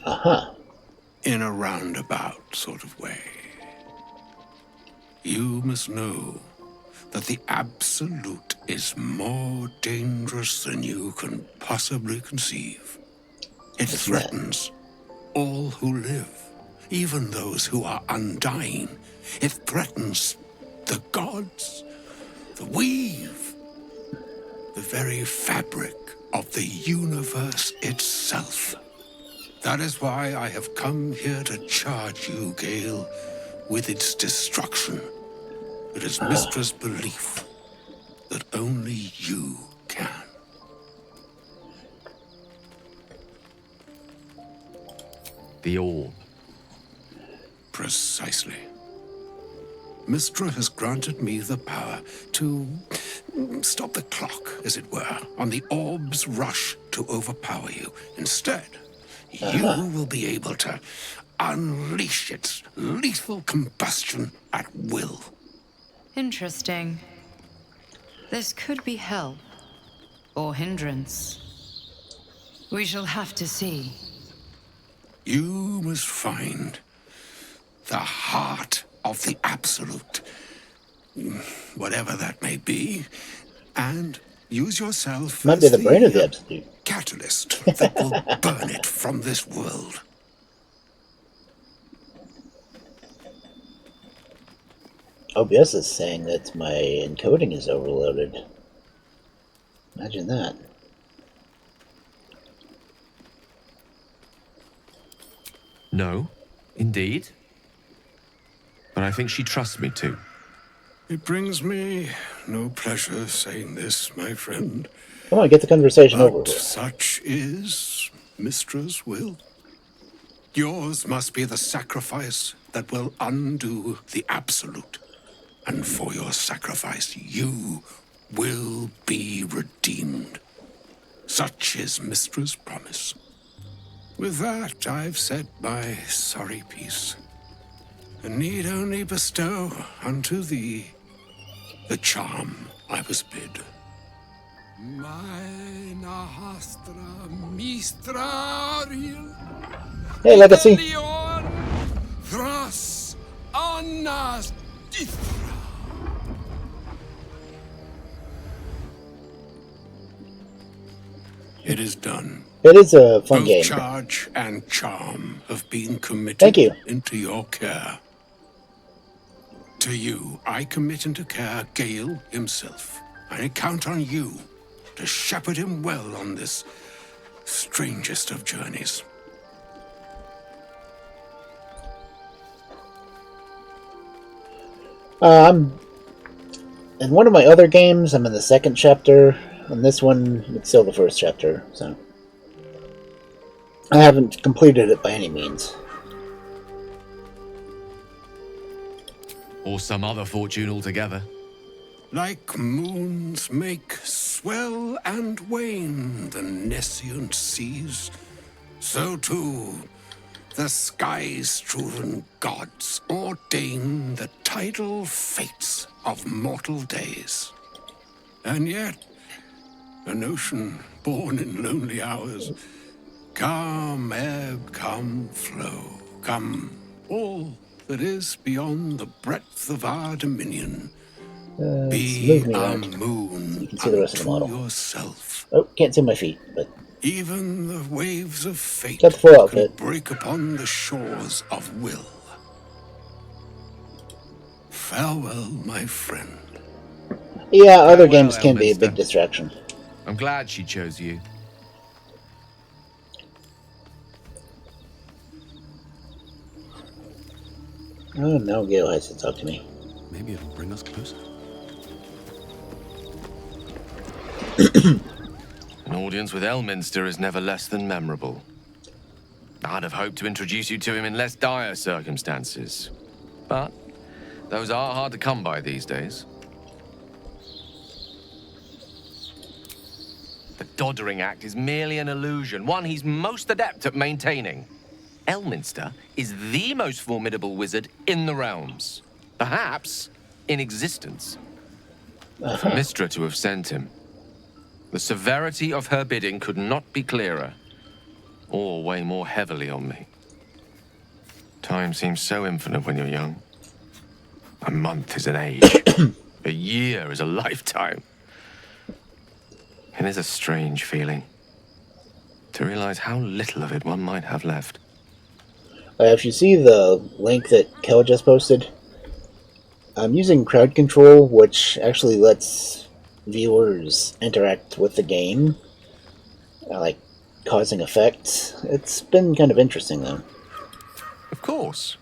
In a roundabout sort of way. You must know that the Absolute is more dangerous than you can possibly conceive. It threatens all who live, even those who are undying. It threatens the gods, the weave, the very fabric of the universe itself. That is why I have come here to charge you, Gale, with its destruction. It is Mistra's belief that only you can. The orb. Precisely. Mistra has granted me the power to stop the clock, as it were, on the orb's rush to overpower you. Instead, you will be able to unleash its lethal combustion at will. Interesting. This could be help or hindrance. We shall have to see. You must find the heart of the Absolute, whatever that may be, and use yourself Might as be the brain of the Absolute. Catalyst that will burn it from this world. OBS is saying that my encoding is overloaded. Imagine that. No, indeed. But I think she trusts me too. It brings me no pleasure saying this, my friend. Come on, get the conversation over But with. such is Mistra's will. Yours must be the sacrifice that will undo the Absolute. And for your sacrifice, you will be redeemed. Such is Mystra's promise. With that, I've said my sorry piece, and need only bestow unto thee the charm I was bid. Hey, Legacy. It is done. It is a fun Both game. charge and charm have been committed Thank you. into your care. To you, I commit into care Gale himself. I count on you to shepherd him well on this strangest of journeys. In one of my other games, I'm in the second chapter. On this one, it's still the first chapter, so I haven't completed it by any means. Or some other fortune altogether. Like moons make swell and wane the nescient seas, so too the sky-strewn gods ordain the tidal fates of mortal days. And yet, an ocean born in lonely hours, come ebb, come flow, come all that is beyond the breadth of our dominion. Be a moon so you can see the rest of the model. Yourself. Oh, can't see my feet, but Even the waves of fate got the full can outfit. break upon the shores of will. Farewell, my friend. Yeah, other games can be a big distraction. I'm glad she chose you. Oh, now Gale has to talk to me. Maybe it'll bring us closer. An audience with Elminster is never less than memorable. I'd have hoped to introduce you to him in less dire circumstances. But those are hard to come by these days. The Doddering Act is merely an illusion, one he's most adept at maintaining. Elminster is the most formidable wizard in the realms. Perhaps in existence. For Mystra to have sent him, the severity of her bidding could not be clearer, or weigh more heavily on me. Time seems so infinite when you're young. A month is an age. A year is a lifetime. It is a strange feeling to realize how little of it one might have left. If you see the link that Kel just posted, I'm using crowd control, which actually lets viewers interact with the game, like causing effects. It's been kind of interesting, though. Of course.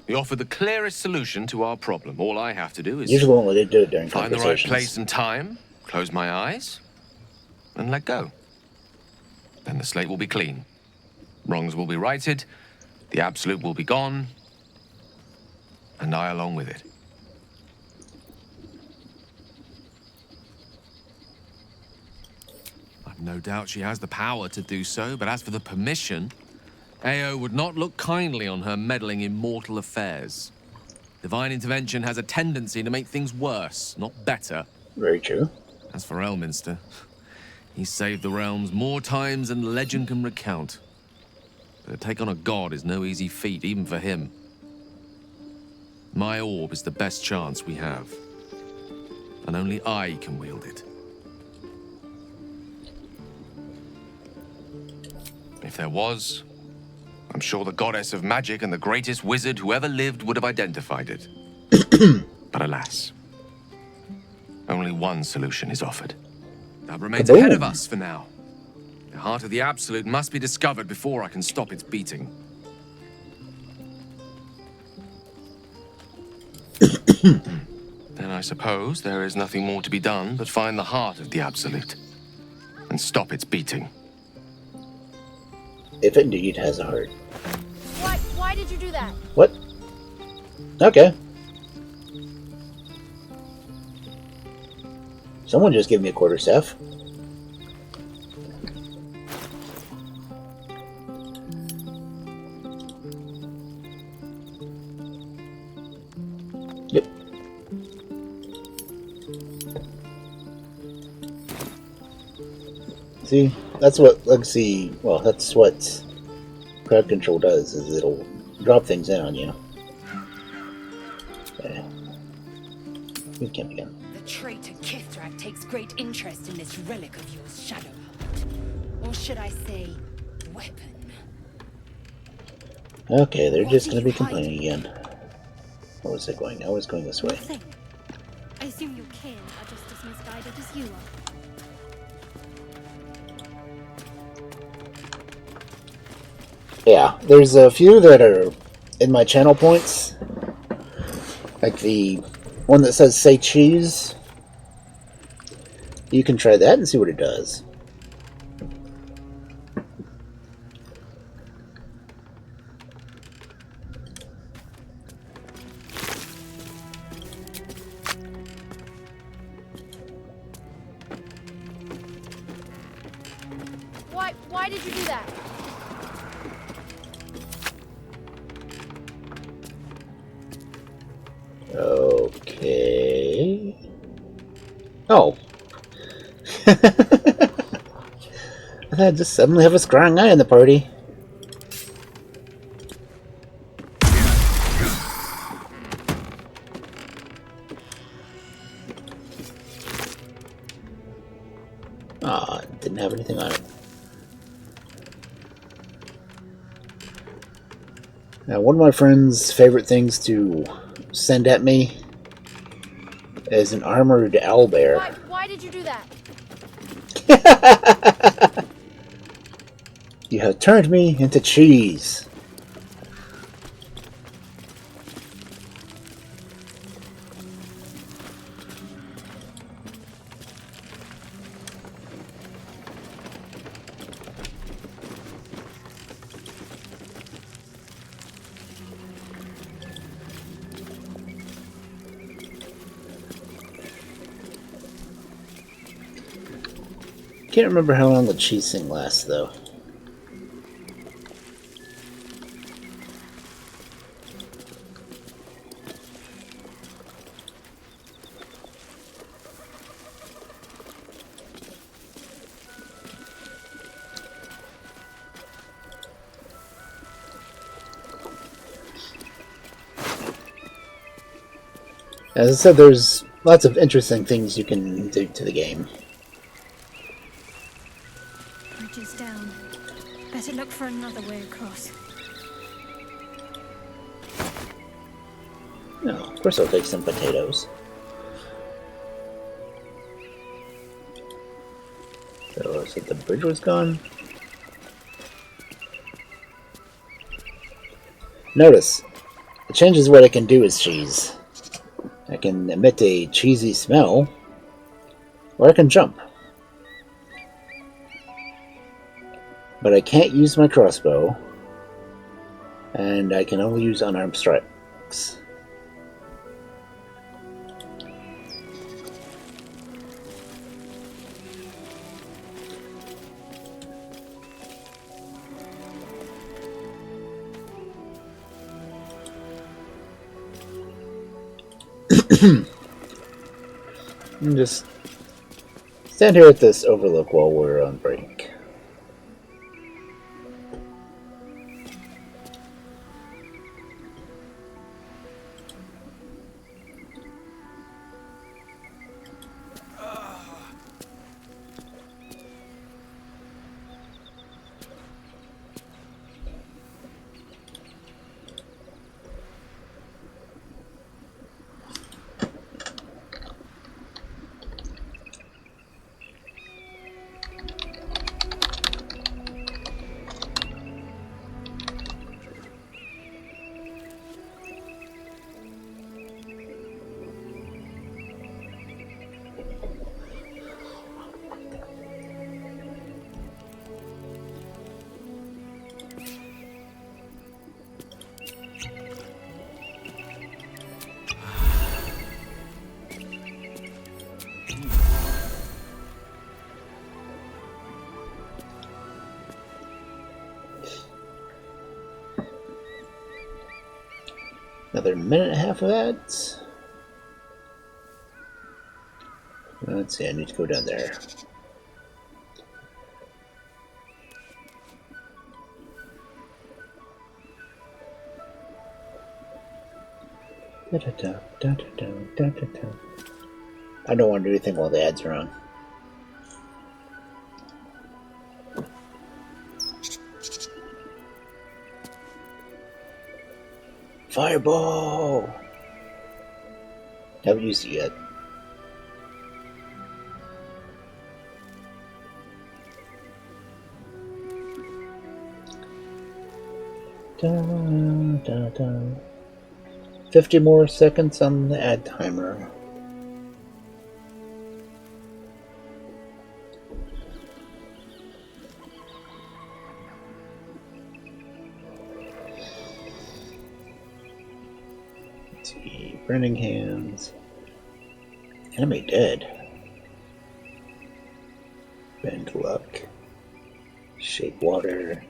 We offer the clearest solution to our problem. All I have to do is usually won't let it do it during find the right conversations. place and time, close my eyes, and let go. Then the slate will be clean. Wrongs will be righted, the absolute will be gone, and I along with it. I've no doubt she has the power to do so, but as for the permission, Ao would not look kindly on her meddling in mortal affairs. Divine intervention has a tendency to make things worse, not better. Very true. As for Elminster, he saved the realms more times than legend can recount. But to take on a god is no easy feat, even for him. My orb is the best chance we have. And only I can wield it. If there was, I'm sure the goddess of magic and the greatest wizard who ever lived would have identified it. But alas, only one solution is offered. That remains ahead of us for now. The heart of the Absolute must be discovered before I can stop its beating. Then I suppose there is nothing more to be done but find the heart of the Absolute and stop its beating. If it indeed has a heart. Why did you do that? What? Okay. Someone just gave me a quarterstaff. Yep. See, that's what legacy. Well, that's what crowd control does. Is it'll drop things in on you. Okay. We can't begin. The traitor Kithrak takes great interest in this relic of yours, Shadowheart. Or should I say, weapon? Okay, they're just going to be complaining again. Where was it going? I was going this way. Nothing. I assume your kin are just as misguided as you are. Yeah, there's a few that are in my channel points. Like the one that says "Say Cheese." You can try that and see what it does. Why did you do that? Okay. Oh. I just suddenly have a scrying eye in the party. Ah, didn't have anything on it. Now, one of my friend's favorite things to send at me is an armored owlbear. Why did you do that? You have turned me into cheese. Can't remember how long the cheese thing lasts, though. As I said, there's lots of interesting things you can do to the game. Bridge is down. Better look for another way across. No, of course I'll take some potatoes. So, the bridge was gone. Notice, it changes what I can do as cheese. I can emit a cheesy smell, or I can jump. But I can't use my crossbow, and I can only use unarmed strikes. And just stand here at this overlook while we're on break. Another minute and a half of that. Let's see, I need to go down there. I don't want to do anything while the ads are on. Fireball! Haven't used it yet. Dun, dun, dun. 50 more seconds on the ad timer. Let's see. Burning hands. Enemy dead. Bend luck. Shape water.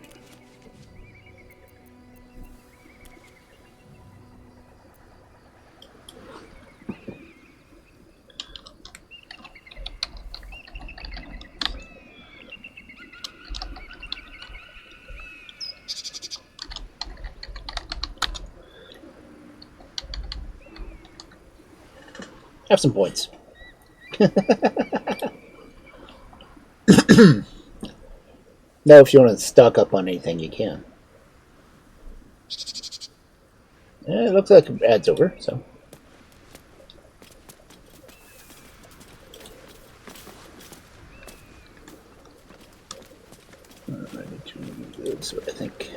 Have some points. Now, if you want to stock up on anything, you can. It looks like the ad's over, so. I need to move this, I think.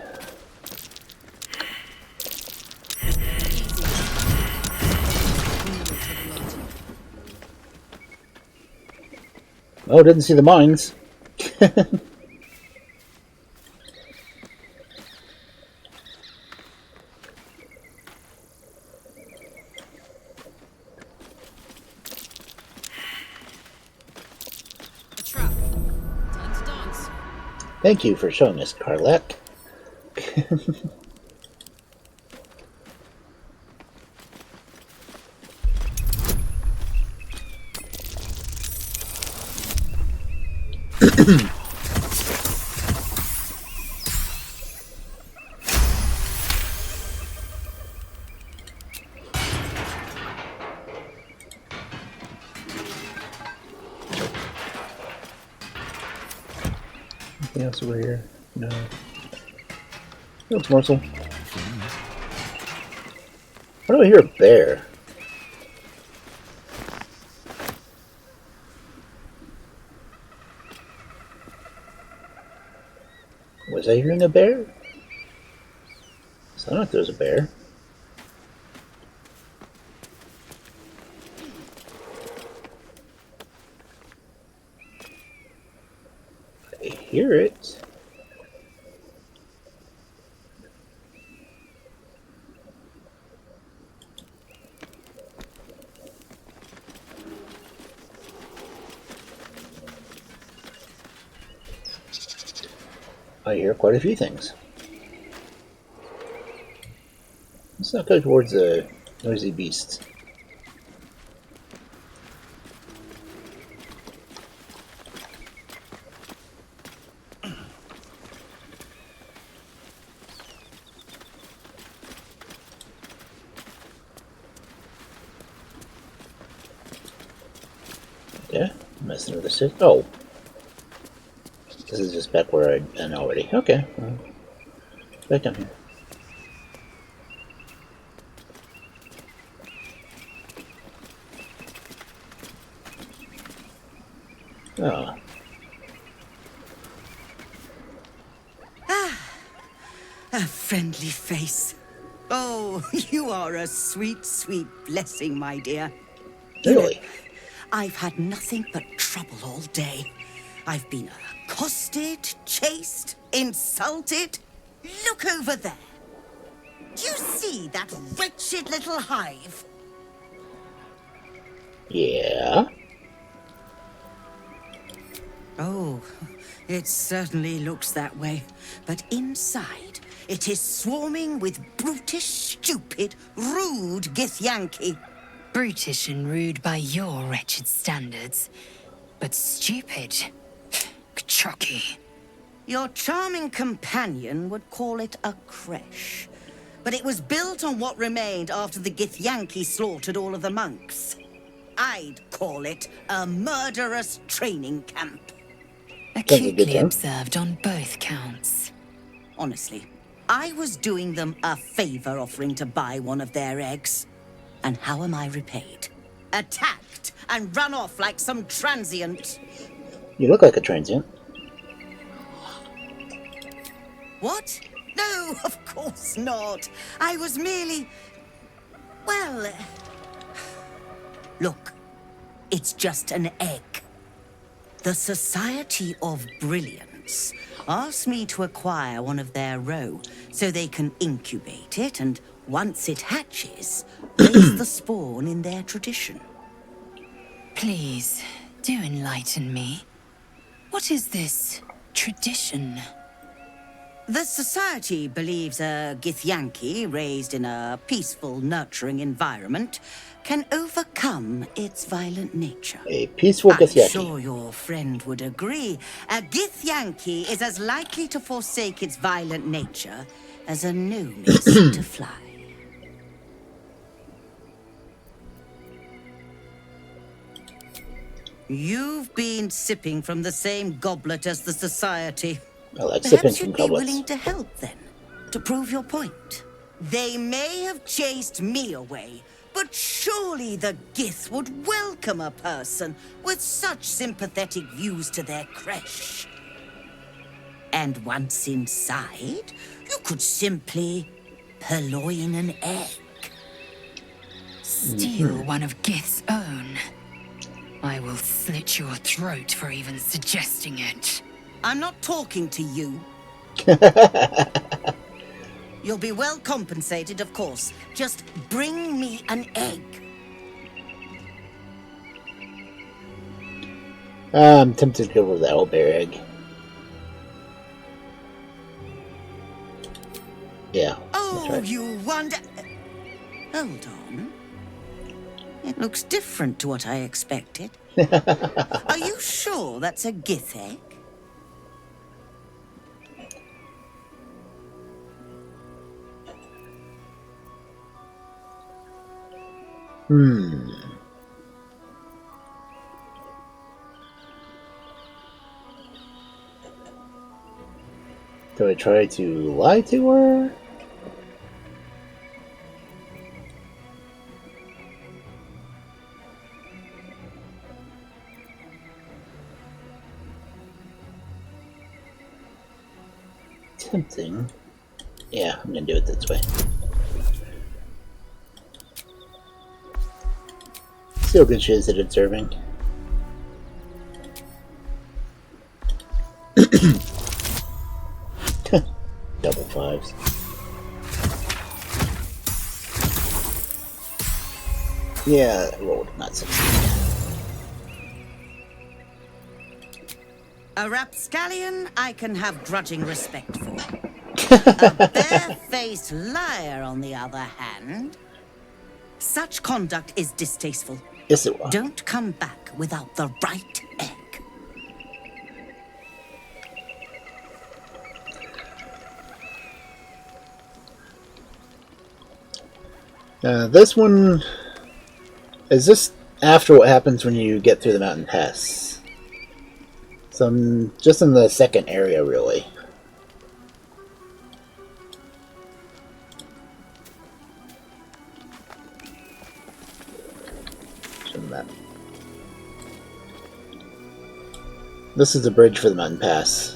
Oh, didn't see the mines. Thank you for showing us, Karlak. Anything else over here? No. Looks morsel. Why do I hear a bear? Was I hearing a bear? Sounded like there was a bear. I hear it. I hear quite a few things. Let's not go towards the noisy beasts. Yeah, messing with the shit. Oh. This is just back where I've been already. Okay. Back down here. Oh. A friendly face. Oh, you are a sweet, sweet blessing, my dear. Really? I've had nothing but trouble all day. I've been accosted, chased, insulted. Look over there. Do you see that wretched little hive? Yeah. Oh, it certainly looks that way. But inside, It is swarming with brutish, stupid, rude Githyanki. Brutish and rude by your wretched standards. But stupid. Chucky. Your charming companion would call it a creche. But it was built on what remained after the Githyanki slaughtered all of the monks. I'd call it a murderous training camp. Acutely observed on both counts. Honestly, I was doing them a favor offering to buy one of their eggs. And how am I repaid? Attacked and run off like some transient. You look like a transient. What? No, of course not. I was merely... well... Look, it's just an egg. The Society of Brilliance asked me to acquire one of their roe so they can incubate it and, once it hatches, raise the spawn in their tradition. Please, do enlighten me. What is this tradition? The Society believes a Githyanki raised in a peaceful, nurturing environment can overcome its violent nature. A peaceful Githyanki. I'm sure your friend would agree. A Githyanki is as likely to forsake its violent nature as a gnome is to fly. You've been sipping from the same goblet as the Society. I like sipping Perhaps from you'd be goblets. willing to help then, to prove your point. They may have chased me away, but surely the Gith would welcome a person with such sympathetic views to their creche. And once inside, you could simply purloin an egg. Steal one of Gith's own. I will slit your throat for even suggesting it. I'm not talking to you. You'll be well compensated, of course. Just bring me an egg. I'm tempted to go with the owlbear egg. Yeah. Oh, right. you wonder... Hold on. It looks different to what I expected. Are you sure that's a Gith egg? Do I try to lie to her? Tempting. Yeah, I'm gonna do it this way. See how good she is at observing. Double fives. Yeah, I rolled not succeed. A rapscallion I can have grudging respect for. A barefaced liar, on the other hand. Such conduct is distasteful. Yes, it was. Don't come back without the right egg. This one... Is this after what happens when you get through the mountain pass? So I'm just in the second area, really. This is the bridge for the mountain pass.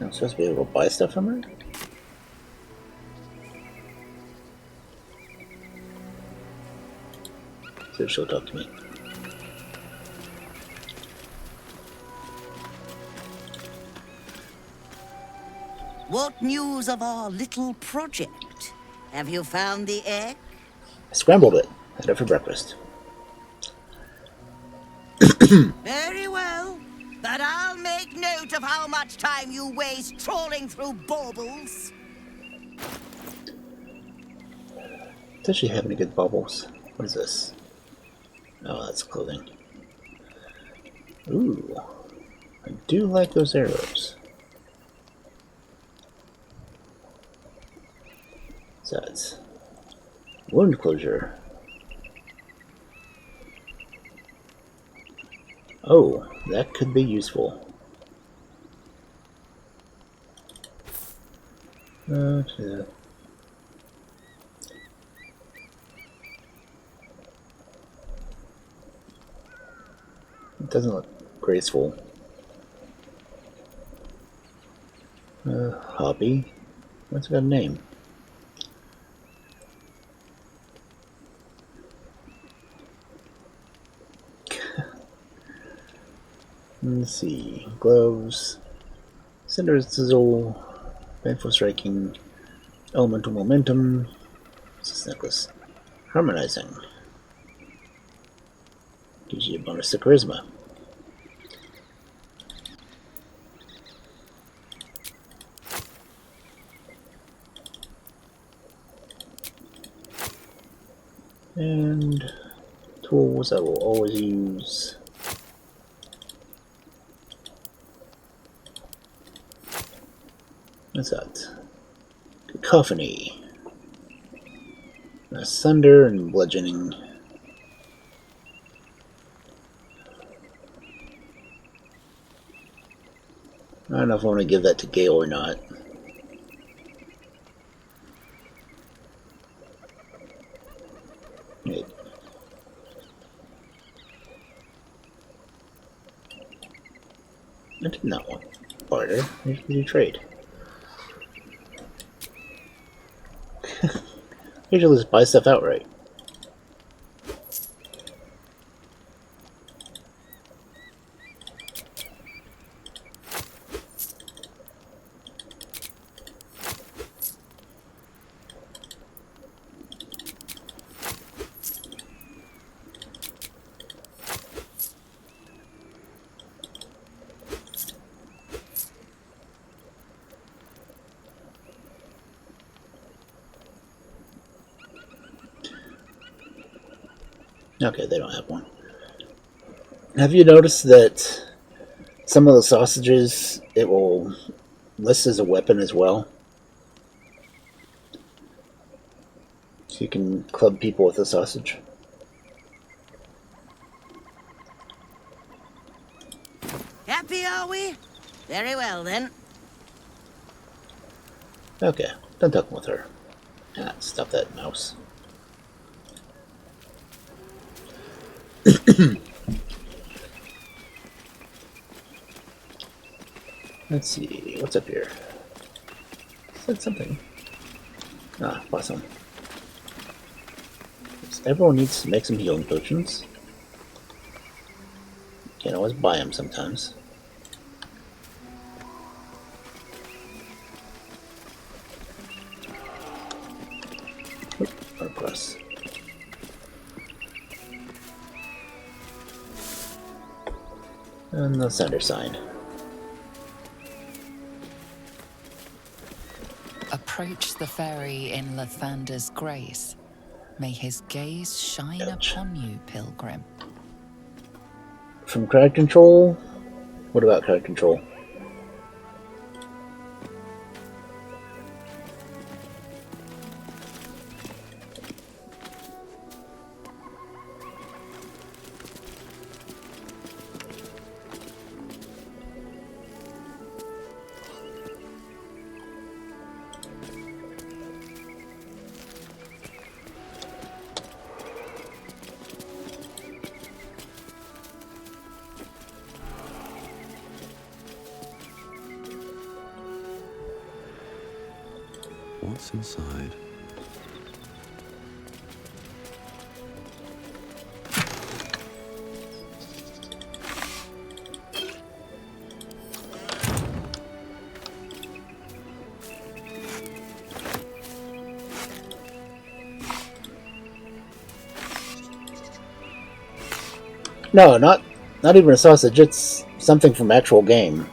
I'm supposed to be able to buy stuff from her? So she'll talk to me. What news of our little project? Have you found the egg? scrambled it. Had it for breakfast. Very well. But I'll make note of how much time you waste trawling through baubles. Does she have any good baubles? What is this? Oh, that's clothing. Ooh. I do like those arrows. So it's wound closure. Oh, that could be useful. It doesn't look graceful. Hobby? What's it got a name? Let's see. Gloves. Cinder sizzle. Painful striking. Elemental momentum. What's this necklace? Harmonizing. Gives you a bonus to charisma. And tools I will always use. What's that? Cacophony. Sunder and bludgeoning. I don't know if I want to give that to Gale or not. Wait. I did not want barter. I just do trade. Usually just buy stuff outright. Okay, they don't have one. Have you noticed that some of the sausages, it will list as a weapon as well? So you can club people with a sausage. Happy, are we? Very well, then. Okay, done talking with her. Ah, stop that mouse. Let's see, what's up here? Said something. Ah, awesome. Everyone needs to make some healing potions. Can't always buy them sometimes. Oop, across. And the center sign. Approach the fairy in Lathander's grace. May his gaze shine upon you, pilgrim. From crowd control? What about crowd control? What's inside? No, not even a sausage. It's something from actual game.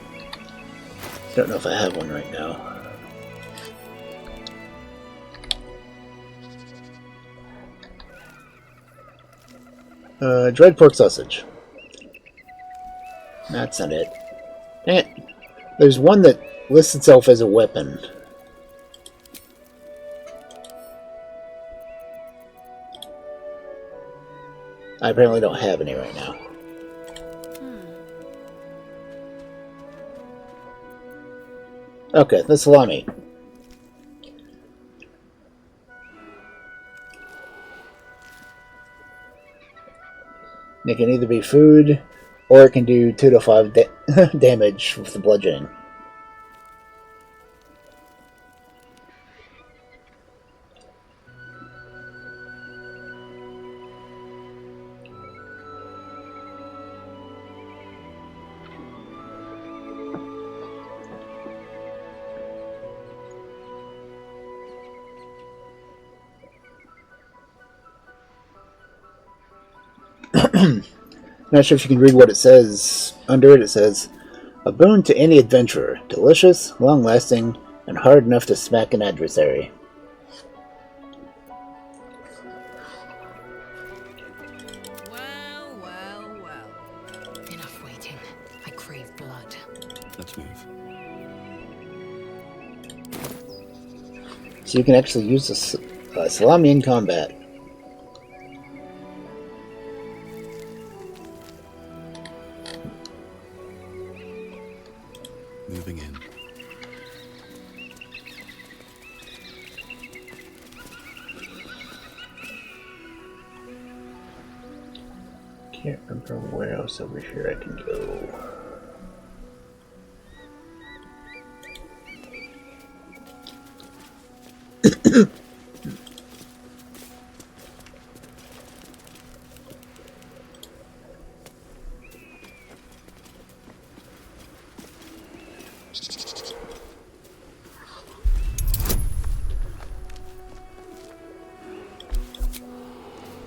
Don't know if I have one right now. Dried pork sausage. That's not it. Dang it. There's one that lists itself as a weapon. I apparently don't have any right now. Okay, the salami. It can either be food, or it can do 2 to 5 damage with the bludgeoning. Not sure if you can read what it says. Under it, it says, "A boon to any adventurer. Delicious, long-lasting, and hard enough to smack an adversary." Well. Enough waiting. I crave blood. Let's move. So you can actually use the salami in combat. Moving in. Can't remember where else over here I can go.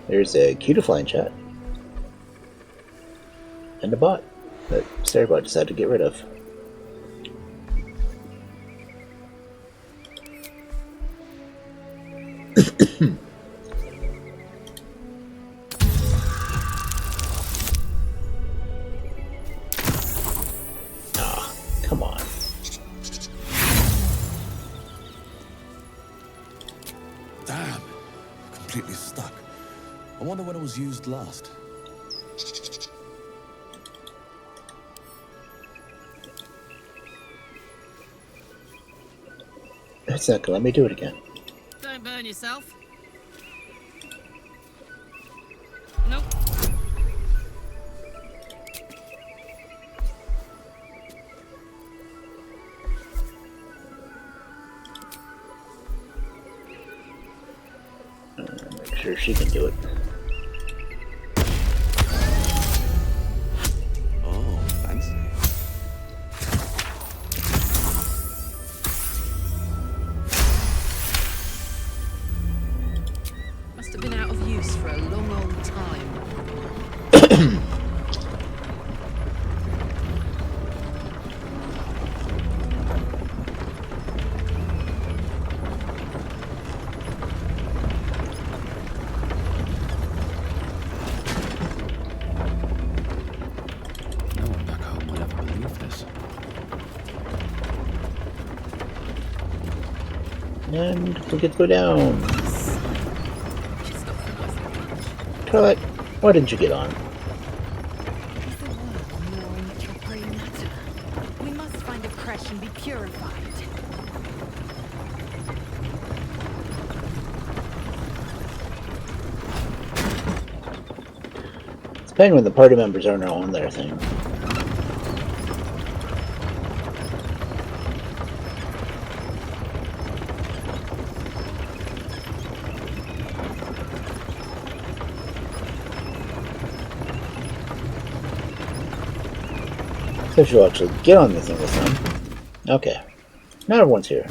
There's a Cutiefly in chat. And a bot that Starybot decided to get rid of. Come on. Damn! Completely stuck. I wonder when it was used last. It's not gonna let me do it again. Don't burn yourself. Nope. Make sure she can do it. Oh, fancy. Must have been out of use for a long old time. No one back home will ever believe this. And we get to go down. Twilight, why didn't you get on? We must find a crash and be purified. It's a pain when the party members aren't on their thing. So she'll actually get on the thing this time. Okay. Now everyone's here.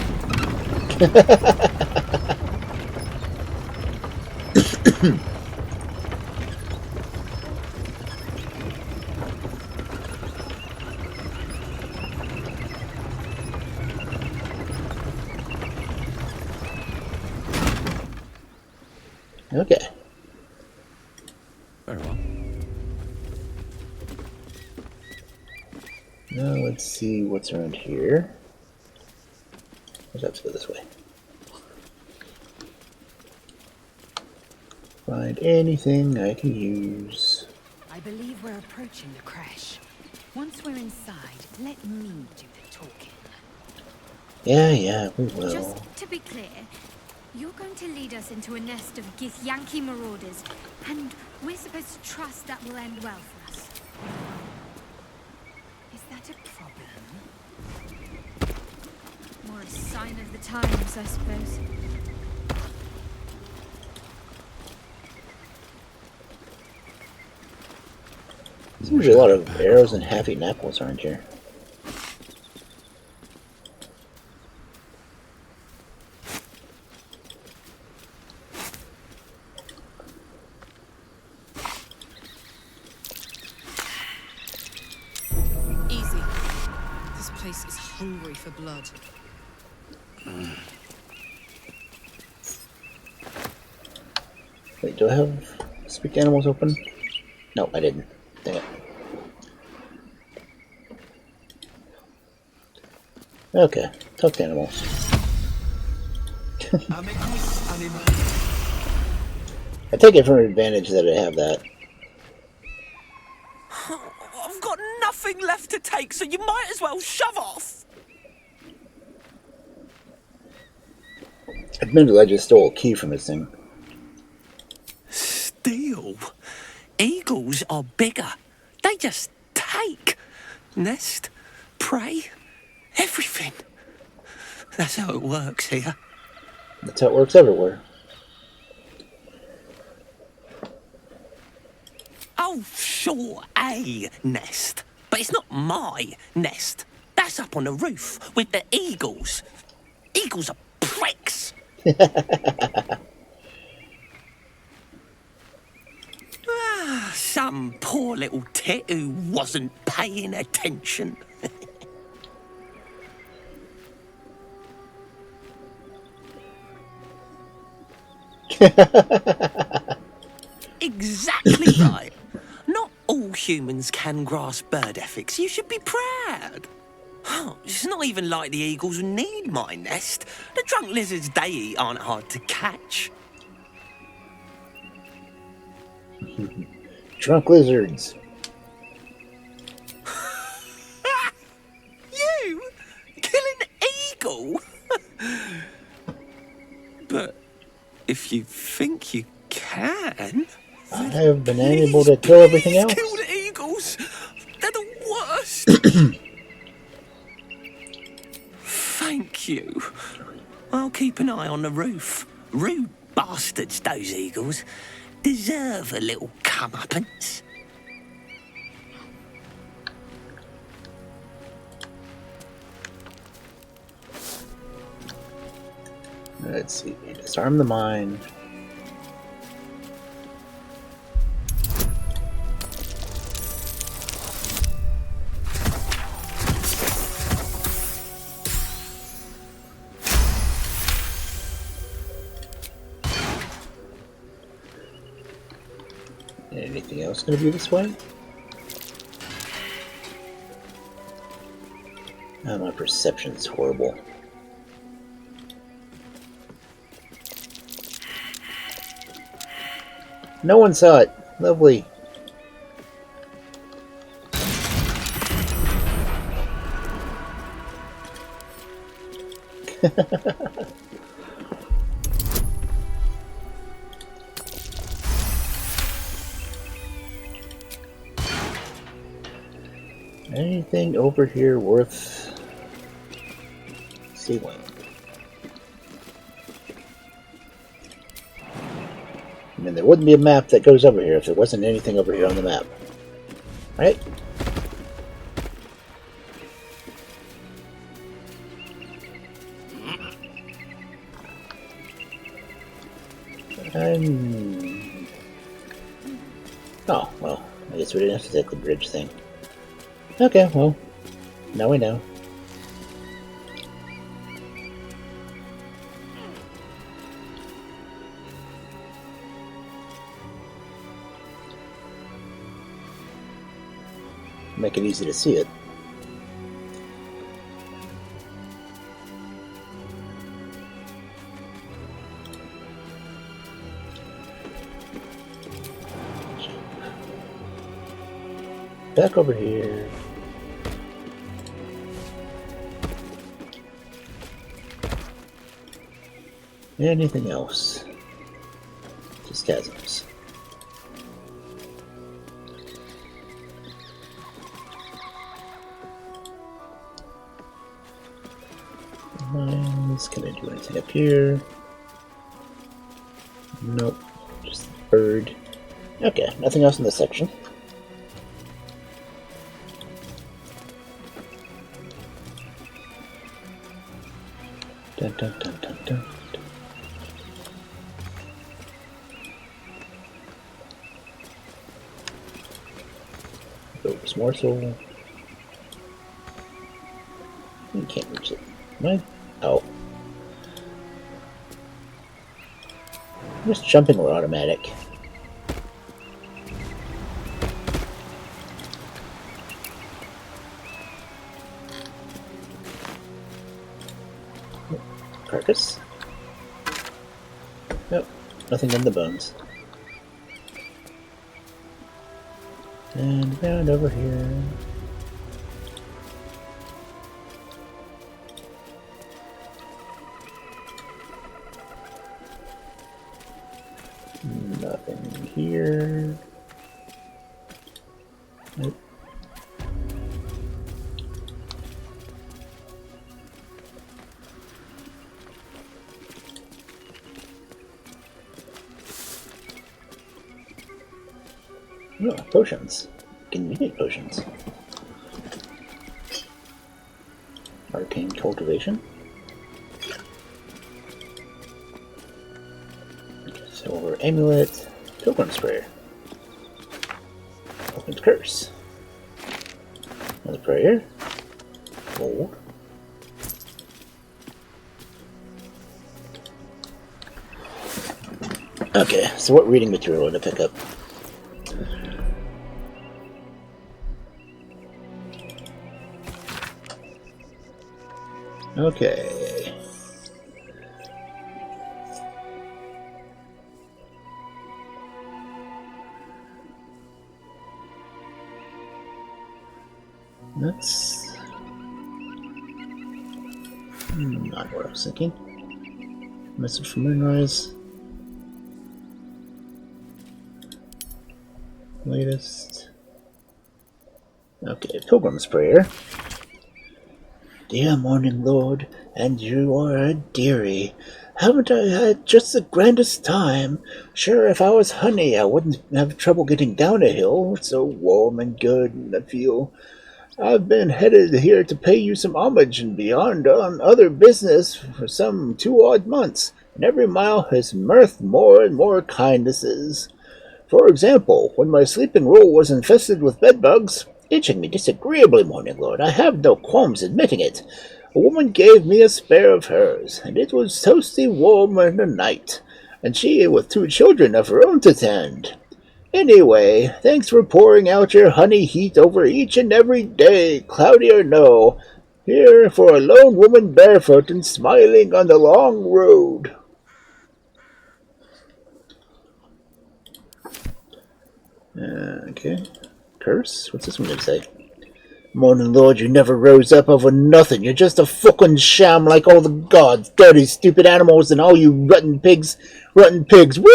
Okay. Very well. Now let's see what's around here. Let's have to go this way. Find anything I can use. I believe we're approaching the crash. Once we're inside, let me do the talking. Yeah, we will. Just to be clear, you're going to lead us into a nest of Githyanki marauders, and we're supposed to trust that will end well for us. Is that a problem? More a sign of the times, I suppose. There's usually a lot of arrows and half-eaten apples around here. Easy. This place is hungry for blood. Wait, do I have speak animals open? No, I didn't. Dang it. Okay, talk to animals. I take it for an advantage that I have that. I've got nothing left to take, so you might as well shove off. Admittedly, I just stole a key from this thing. Steal? Eagles are bigger. They just take. Nest, prey, everything. That's how it works here. That's how it works everywhere. Oh, sure, a nest. But it's not my nest. That's up on the roof with the eagles. Eagles are pricks. Some poor little tit who wasn't paying attention. Exactly right. Not all humans can grasp bird ethics. You should be proud. It's not even like the eagles need my nest. The drunk lizards they eat aren't hard to catch. Drunk lizards. You? Kill an eagle? But if you think you can... I have been able to kill everything else. Kill the eagles. They're the worst. Thank you. I'll keep an eye on the roof. Rude bastards, those eagles. Deserve a little comeuppance. Let's see. Disarm the mine. Anything else going to be this way? Oh, my perception's horrible. No one saw it. Lovely. Anything over here worth stealing? I mean, there wouldn't be a map that goes over here if there wasn't anything over here on the map. Right? Oh, well, I guess we didn't have to take the bridge thing. Okay, well, now we know. Make it easy to see it. Back over here. Anything else? Just chasms. Mines. Can I do anything up here? Nope. Just bird. Okay, nothing else in this section. Dun, dun, dun, dun, dun. Build's morsel. You can't reach it. What? Oh. This jumping were automatic. Carcass? Nope, nothing in the bones. And round over here. Nothing here. Nope. Oh, potions. Convenient potions. Arcane cultivation. Silver amulet. Pilgrim sprayer. Pilgrim's curse. Another prayer. Gold. Okay, so what reading material to pick up? Okay. That's not what I was thinking. Message from Moonrise. Latest. Okay, Pilgrim's Prayer. Dear Morning Lord, and you are a dearie. Haven't I had just the grandest time? Sure, if I was honey, I wouldn't have trouble getting down a hill. It's so warm and good, and I feel I've been headed here to pay you some homage and beyond on other business for some 2 odd months, and every mile has mirth more and more kindnesses. For example, when my sleeping roll was infested with bedbugs, itching me disagreeably, Morning Lord, I have no qualms admitting it. A woman gave me a spare of hers, and it was toasty warm in the night, and she with 2 children of her own to tend. Anyway, thanks for pouring out your honey heat over each and every day, cloudy or no, here for a lone woman barefoot and smiling on the long road. Okay. Curse? What's this one gonna say? Morning Lord, you never rose up over nothing. You're just a fucking sham like all the gods, dirty, stupid animals, and all you rotten pigs. Rotten pigs. Wee!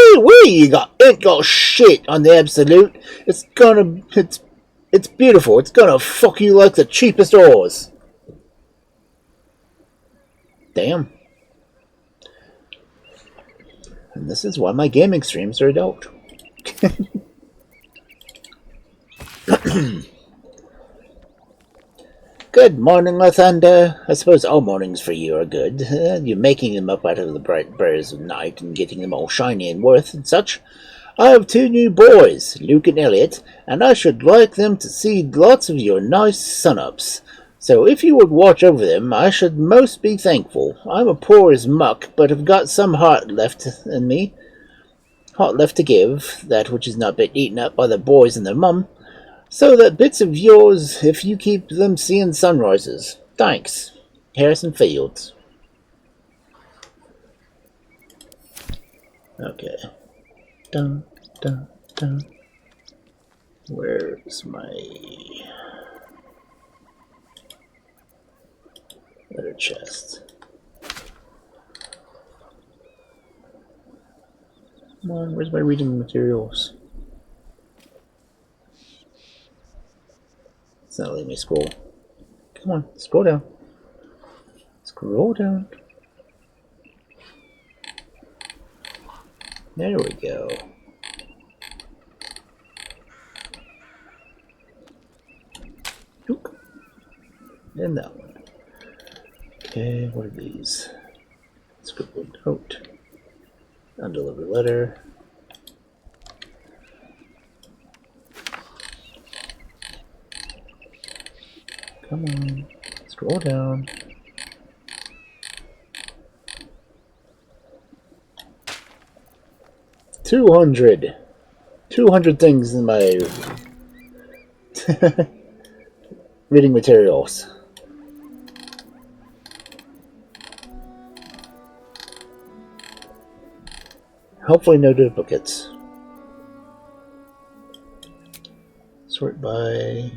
You ain't got shit on the absolute. It's beautiful. It's gonna fuck you like the cheapest ores. Damn. And this is why my gaming streams are adult. Good morning, Lathander. I suppose all mornings for you are good. You're making them up out of the bright briars of night and getting them all shiny and worth and such. I have 2 new boys, Luke and Elliot, and I should like them to see lots of your nice sun-ups. So if you would watch over them, I should most be thankful. I'm a poor as muck, but have got some heart left in me. Heart left to give, that which has not been eaten up by the boys and their mum. So that bits of yours if you keep them seeing sunrises. Thanks. Harrison Fields. Okay. Dun, dun, dun. Where's my letter chest? Come on, where's my reading materials? It's not letting me scroll. Come on, scroll down. Scroll down. There we go. Oop. And that one. Okay, what are these? Scribbled note. Undelivered letter. Come on. Scroll down. $200 things in my reading materials. Hopefully no duplicates. Sort by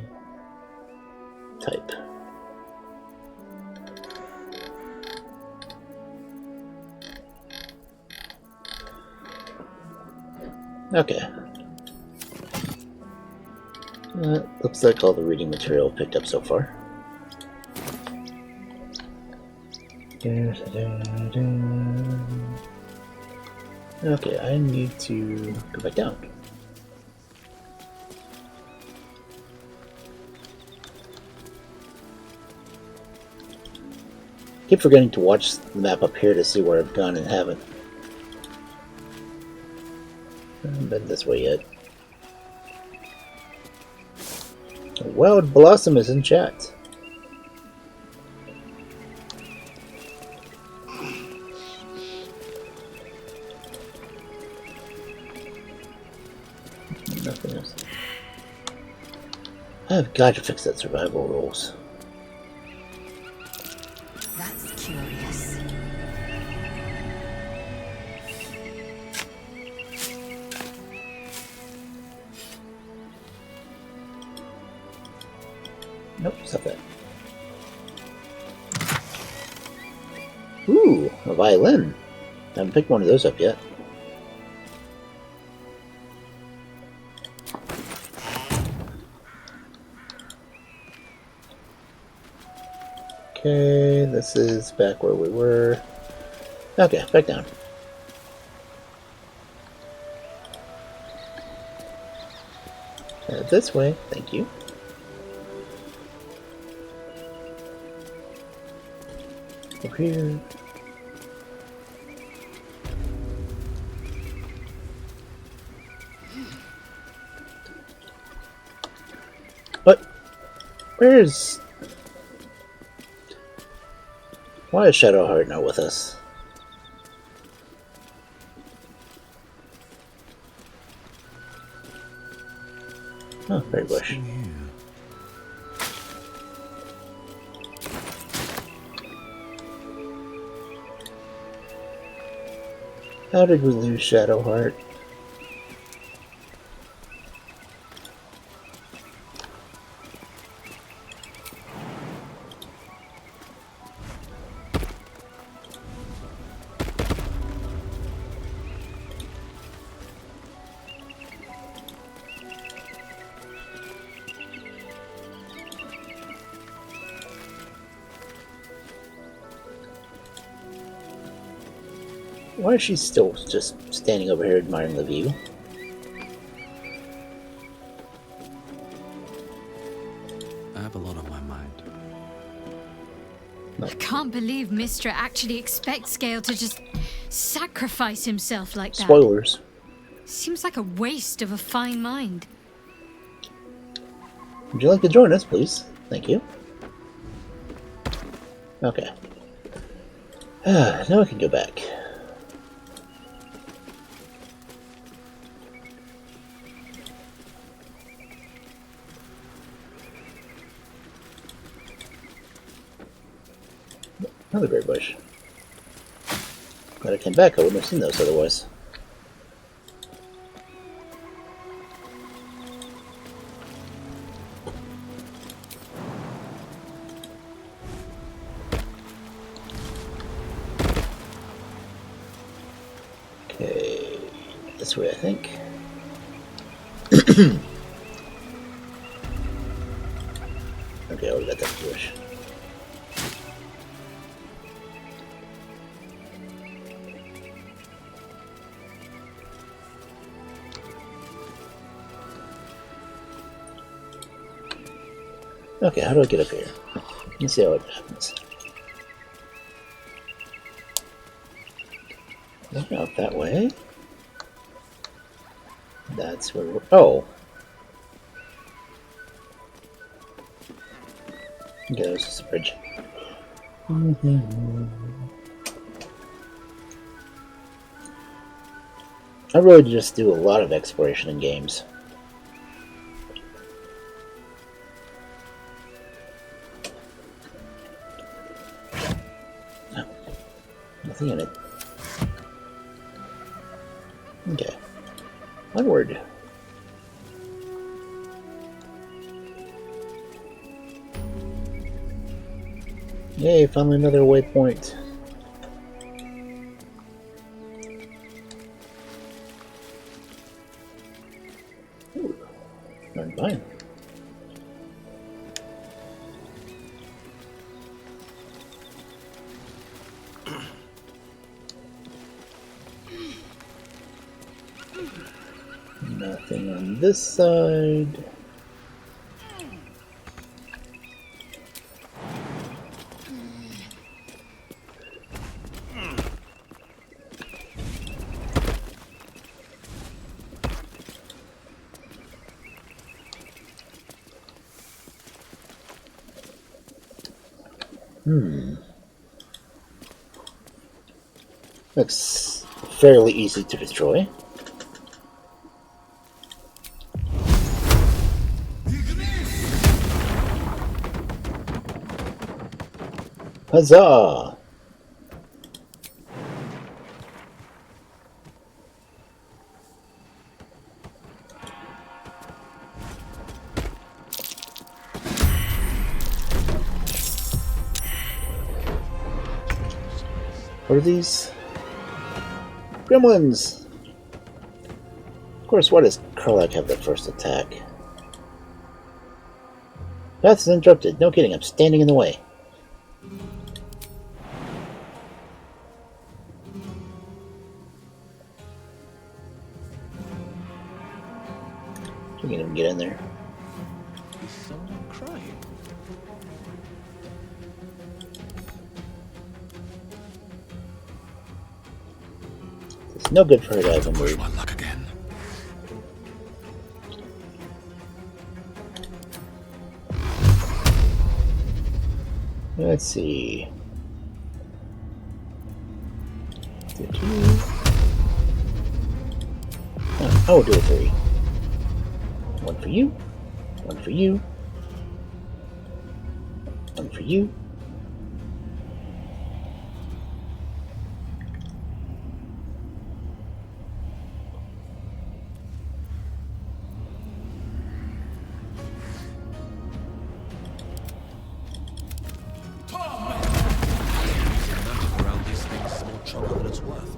type. Okay. Looks like all the reading material picked up so far. Okay, I need to go back down. Keep forgetting to watch the map up here to see where I've gone and haven't. I haven't been this way yet. Wild Blossom is in chat. Nothing else. I've got to fix that survival rules. That's curious. Nope, stop that. Ooh, a violin. I haven't picked one of those up yet. Okay, this is back where we were. Okay, back down. This way, thank you. Over here. What? Where's... Why is Shadowheart not with us? Oh, Berry Bush. How did we lose Shadowheart? Why is she still just standing over here admiring the view? I have a lot on my mind. I can't believe Mistra actually expects Gale to just sacrifice himself like that. Spoilers. Seems like a waste of a fine mind. Would you like to join us, please? Thank you. Okay. Now I can go back. Another berry bush. Glad I came back, I wouldn't have seen those otherwise. Okay, this way I think. Okay, I already got that bush. Okay, how do I get up here? Let's see how it happens. Look out that way. That's where we're... Oh! Okay, there's just a bridge. I really just do a lot of exploration in games. No, nothing in it. Okay. Onward. Yay, finally another waypoint. Ooh, I'm fine. Nothing on this side. Looks fairly easy to destroy. Huzzah! What are these? Gremlins! Of course, why does Karlach have the first attack? Path is interrupted. No kidding, I'm standing in the way. You can't even get in there. Is someone crying? It's no good for her to have a move. My luck again. Let's see. Oh, I will do a 3. One for you. One for you. One for you. Around these things is more trouble than it's worth.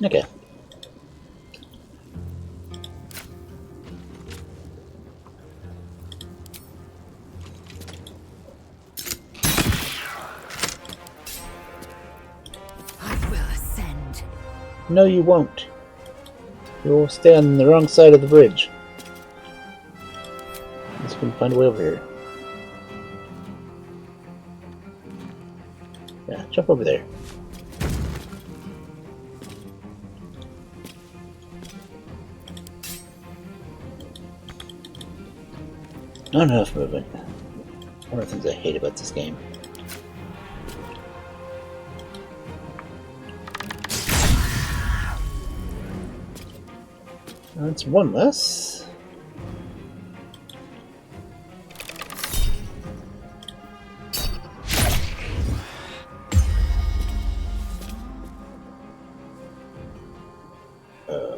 Okay. I will ascend. No, you won't. You'll stay on the wrong side of the bridge. Let's find a way over here. Yeah, jump over there. Not enough movement. One of the things I hate about this game. That's one less.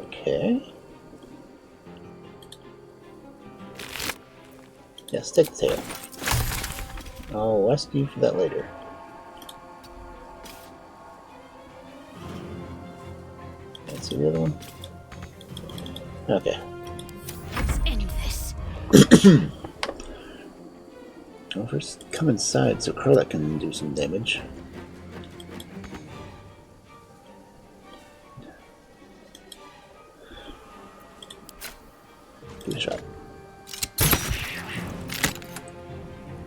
Okay. Yeah, stick the tail. I'll ask you for that later. Let's see the other one. Okay. Let's end this. Well, first come inside so Carla can do some damage. Give it a shot.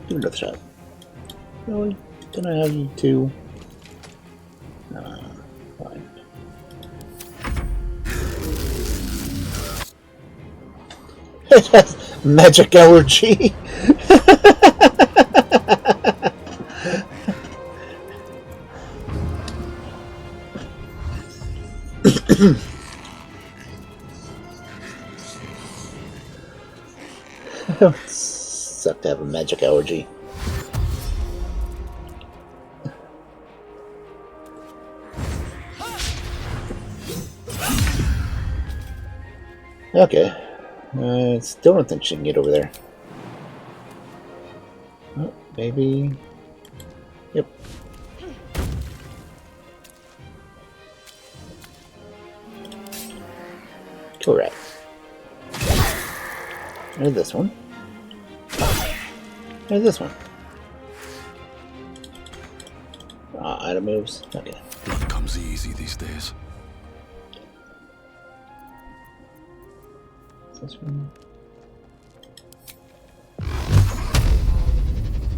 Give it another shot. Really? Can I have you two? Fine. It has magic allergy. Suck to have a magic allergy. Okay. Still don't think she can get over there. Oh, maybe. Yep. Kill rat. There's this one. There's this one. Item moves. Okay. Blood comes easy these days. This one.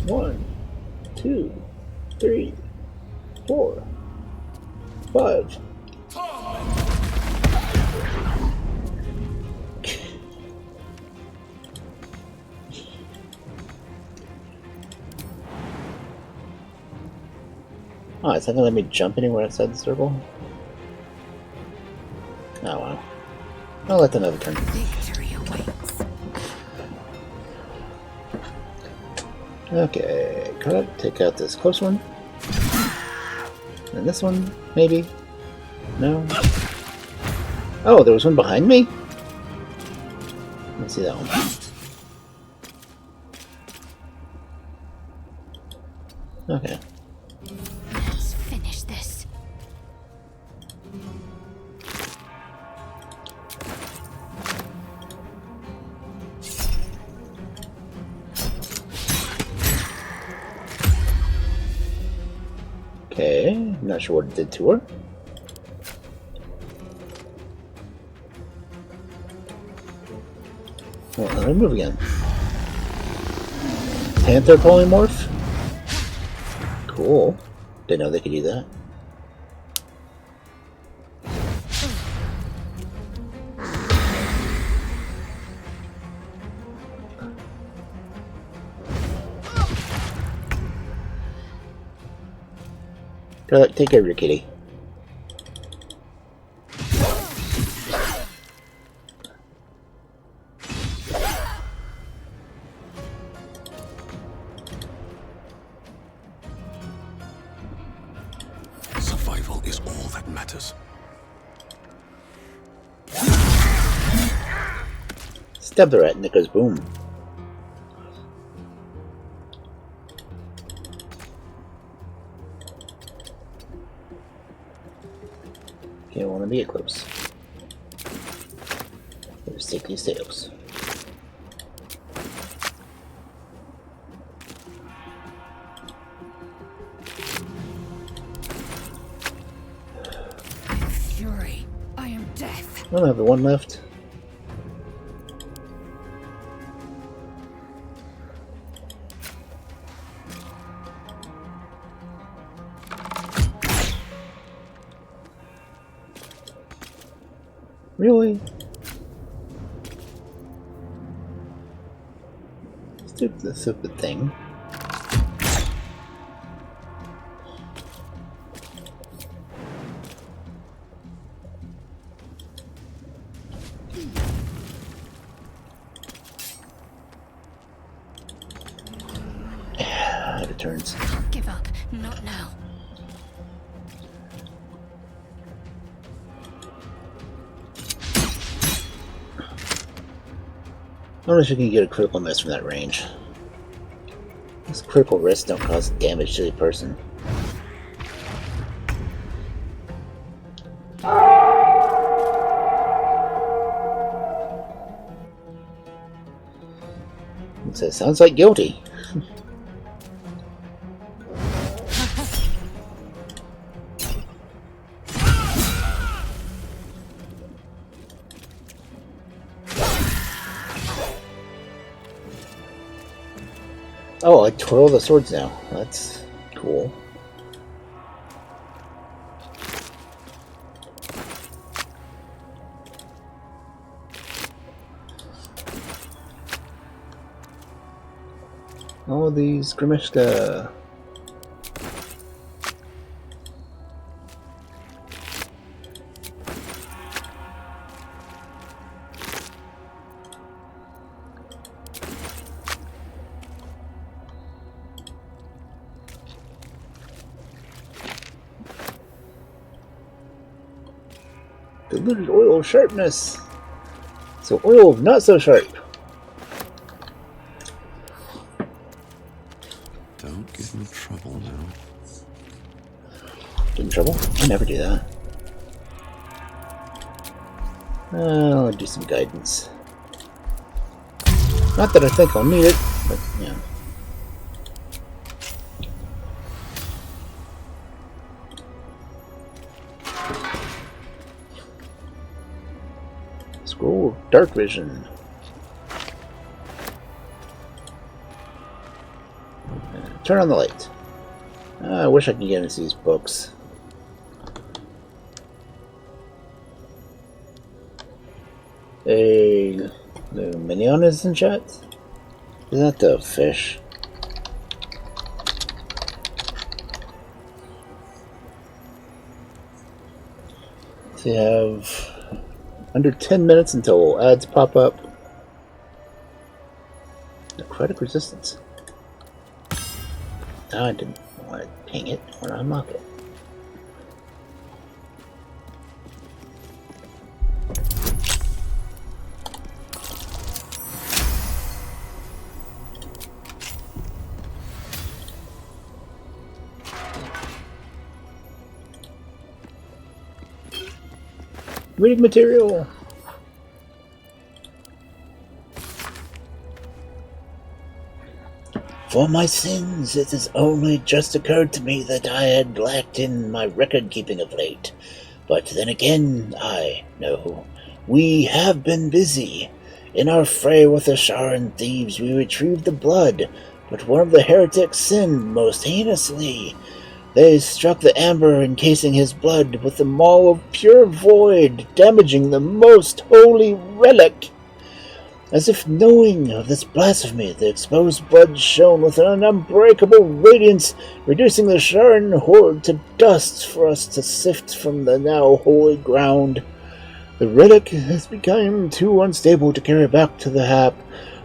1, 2, 3, 4, 5. Oh, it's not gonna let me jump anywhere outside the circle? Oh wow. I'll let them have a turn. Victory awaits. Okay, cut. Take out this close one. And this one, maybe? No? Oh, there was one behind me? Let's see that one. Okay. Let's finish this. Okay, not sure what it did to her. Well, let me move again. Panther polymorph? Cool. Didn't know they could do that. Take care of your kitty. Survival is all that matters. Stab the rat and it goes boom. You don't want to be close. Let's take these tails. Fury, I am death. I only have the one left. Really? Stupid thing. It returns. Give up. Not now. wonder if you can get a critical miss from that range. These critical risks don't cause damage to the person. It says, sounds like guilty. Oh, I twirl the swords now. That's cool. All these Grimishka. Diluted oil sharpness. So oil not so sharp. Don't give me trouble now. Get in trouble? I never do that. I'll do some guidance. Not that I think I'll need it, but yeah. Scroll of Dark Vision. Turn on the light. I wish I could get into these books. A minion is in chat? Is that the fish? So you have under 10 minutes until ads pop up. Necrotic resistance. No, I didn't want to ping it. I want to unlock it. Reading material! For my sins, it has only just occurred to me that I had lacked in my record-keeping of late. But then again, I know. We have been busy. In our fray with the Sharan thieves, we retrieved the blood, but one of the heretics sinned most heinously. They struck the amber encasing his blood with the maul of pure void, damaging the most holy relic. As if knowing of this blasphemy, the exposed blood shone with an unbreakable radiance, reducing the Sharan horde to dust for us to sift from the now holy ground. The relic has become too unstable to carry back to the Hap.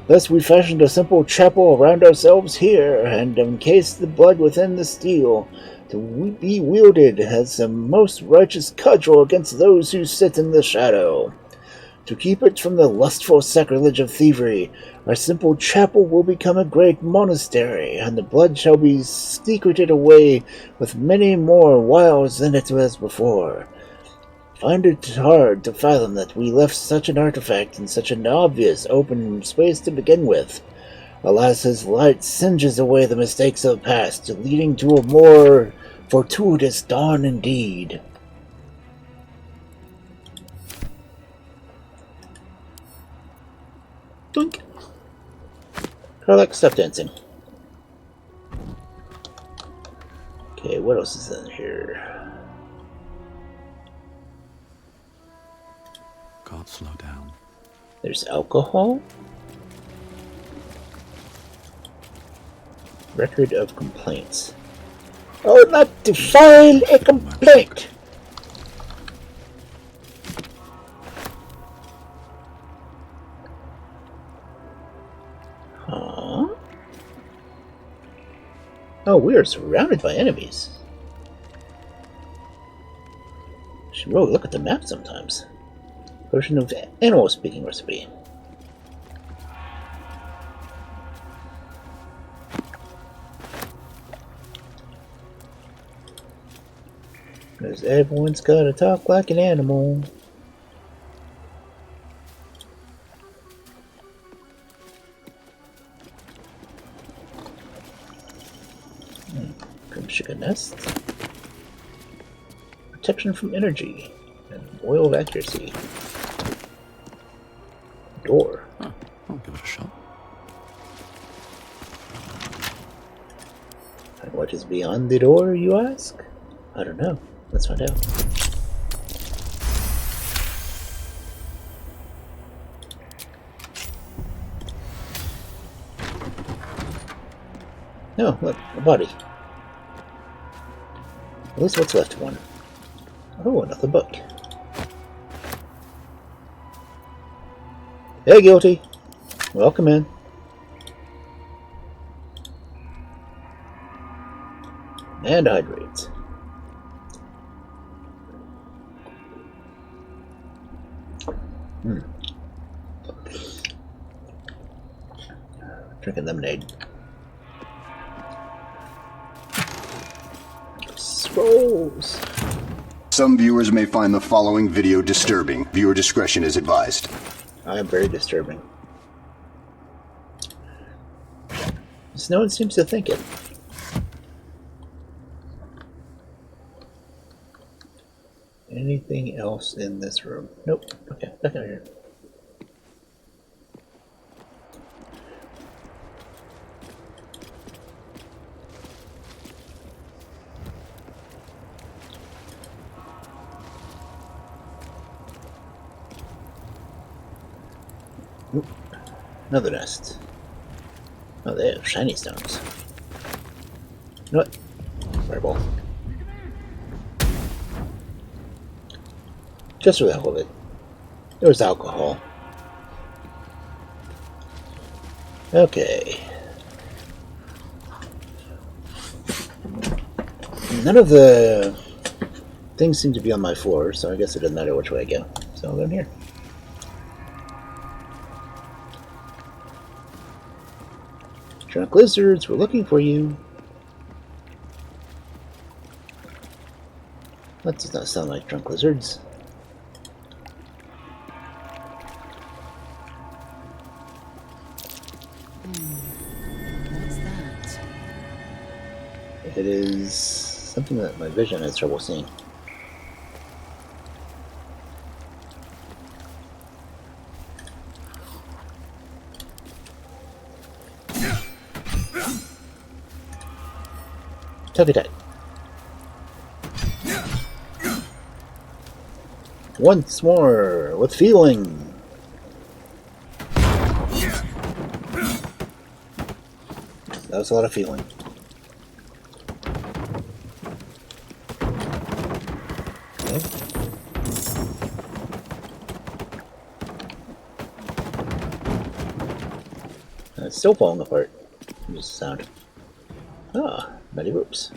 Thus we fashioned a simple chapel around ourselves here, and encased the blood within the steel, to be wielded as a most righteous cudgel against those who sit in the shadow. To keep it from the lustful sacrilege of thievery, our simple chapel will become a great monastery, and the blood shall be secreted away with many more wiles than it was before. Find it hard to fathom that we left such an artifact in such an obvious open space to begin with. Alas, his light singes away the mistakes of the past, leading to a more fortuitous dawn indeed. Doink. I like stuff dancing. Okay, what else is in here? Can't slow down. There's alcohol. Record of complaints. Oh, not to file a complaint! Huh? Oh, we are surrounded by enemies. Should really look at the map sometimes. Potion of animal speaking recipe. Because everyone's gotta talk like an animal. Sugar nest. Protection from energy. And oil of accuracy. Door. Huh, I'll give it a shot. And what is beyond the door, you ask? I don't know. Let's find out. No, look, a body. At least what's left of one. Oh, another book. Hey, guilty. Welcome in. And hydrate. Drinking lemonade. Scrolls. Some viewers may find the following video disturbing. Viewer discretion is advised. I am very disturbing. Just no one seems to think it. Anything else in this room? Nope. Okay, back out here. Oop. Another nest. Oh, they have shiny stones. You know what? Fireball. Just for the hell of it. There was alcohol. Okay. None of the things seem to be on my floor, so I guess it doesn't matter which way I go. So I'll go in here. Drunk lizards, we're looking for you. That does not sound like drunk lizards. What's that? It is something that my vision has trouble seeing. Tuck it. Once more, with feeling. That was a lot of feeling. Okay. It's still falling apart. Just the sound. Ah, many ropes.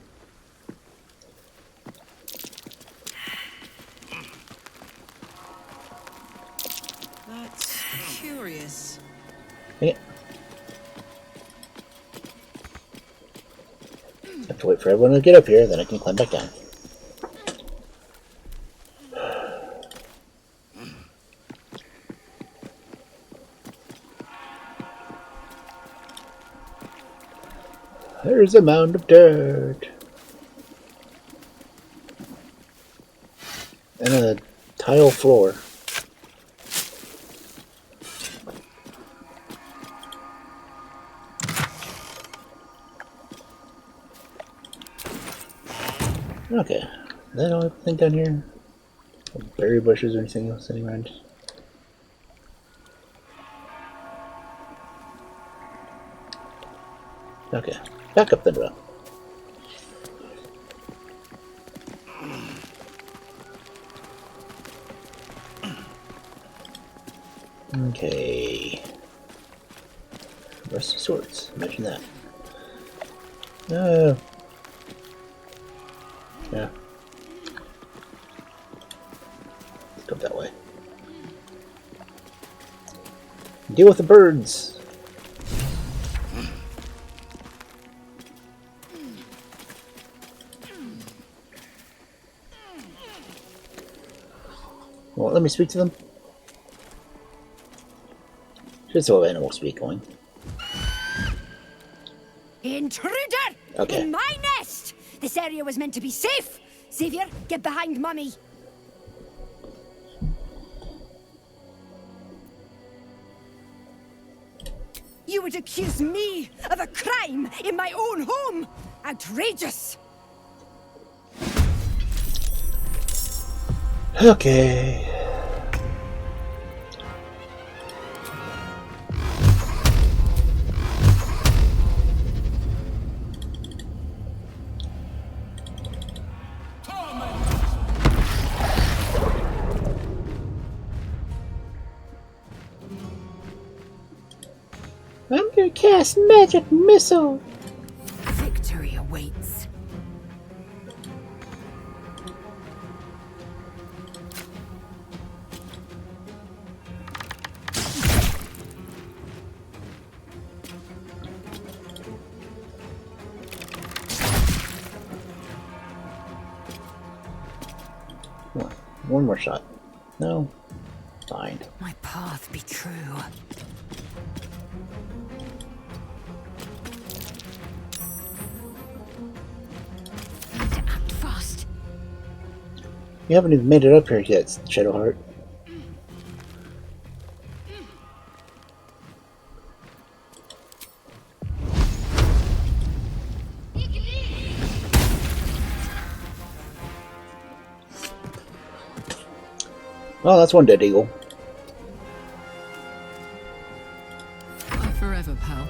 That's curious. Yeah. Have to wait for everyone to get up here, then I can climb back down. There's a mound of dirt. And a tile floor. Okay. Is that all I think down here? No berry bushes or anything else sitting around? Okay. Back up the row. Okay. Rusty swords. Imagine that. No. Yeah. Let's go that way. Deal with the birds. let me speak to them? Should still have animal speak going. Intruder! Okay. In my nest! This area was meant to be safe! Xavier, get behind Mummy! You would accuse me of a crime in my own home! Outrageous! Okay. I'm gonna cast magic missile. Victory awaits. One more shot. No. Fine. My path be true. Need to act fast. You haven't even made it up here yet, Shadowheart. Oh, that's one dead eagle. Forever, pal.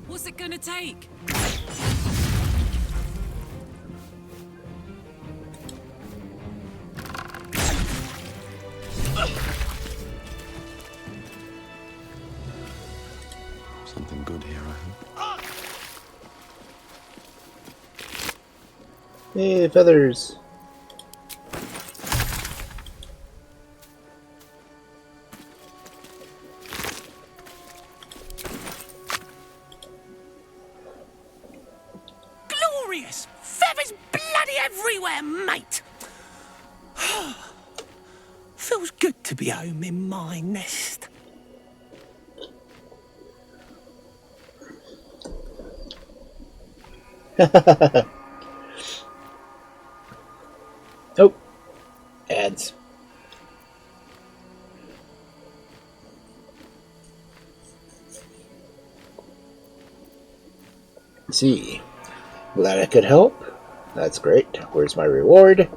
What's it gonna take? Something good here, I hope. Hey, feathers. Glorious! Feathers bloody everywhere, mate! Feels good to be home in my nest. Oh, ads. Let's see. Glad I could help. That's great. Where's my reward?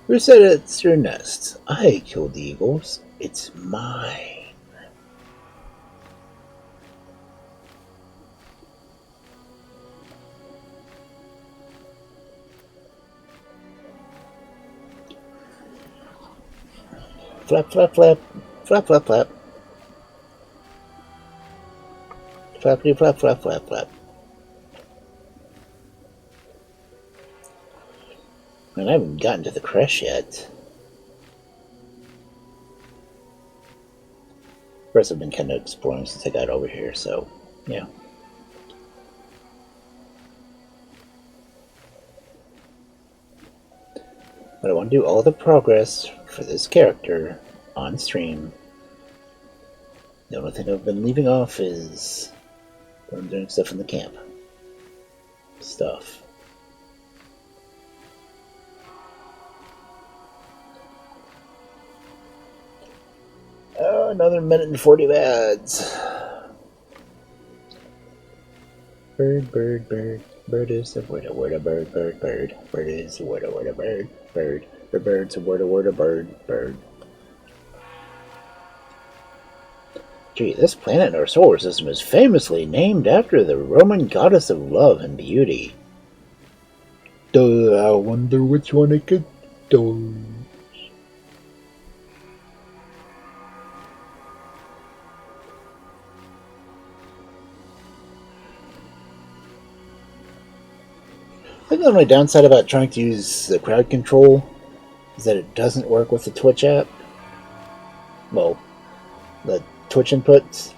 Who said it's your nest? I killed the eagles. It's mine. Flap, flap, flap. Flap, flap, flap. Flappity, flap, flap, flap, flap. And I haven't gotten to the creche yet. Of course, I've been kind of exploring since I got over here, so, yeah. But I want to do all the progress for this character on stream. The only thing I've been leaving off is when I'm doing stuff in the camp. Stuff. Oh, another minute and 40 ads. Bird, bird, bird. Bird is a word, a bird, bird, bird. Bird is a word, a bird, bird. The bird's a word, a bird, bird. Gee, this planet in our solar system is famously named after the Roman goddess of love and beauty. I wonder which one I could do. I think the only downside about trying to use the crowd control is that it doesn't work with the Twitch app. Well, the Twitch inputs.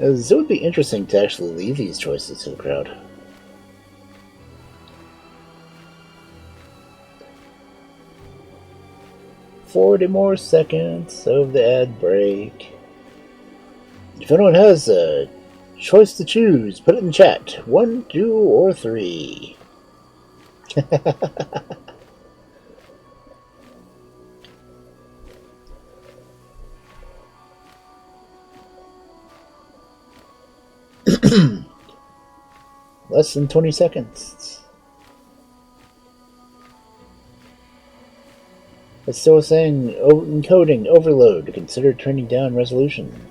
As it would be interesting to actually leave these choices to the crowd. "40 more seconds of the ad break. If anyone has a choice to choose, put it in chat. 1, 2, or 3. Less than 20 seconds. It's still saying encoding overload. Consider turning down resolution.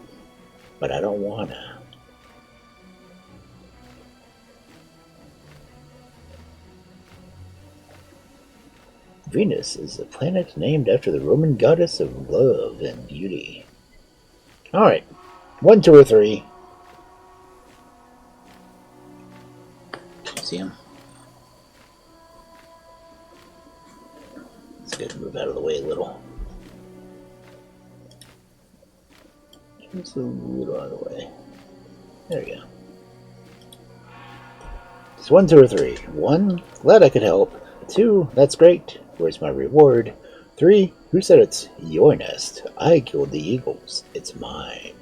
But I don't wanna. Venus is a planet named after the Roman goddess of love and beauty. Alright. 1, 2, or 3. See him? Let's get him move out of the way a little. Just a little out of the way. There we go. It's 1, 2, or 3. 1, glad I could help. 2, that's great. Where's my reward? 3, who said it's your nest? I killed the eagles. It's mine.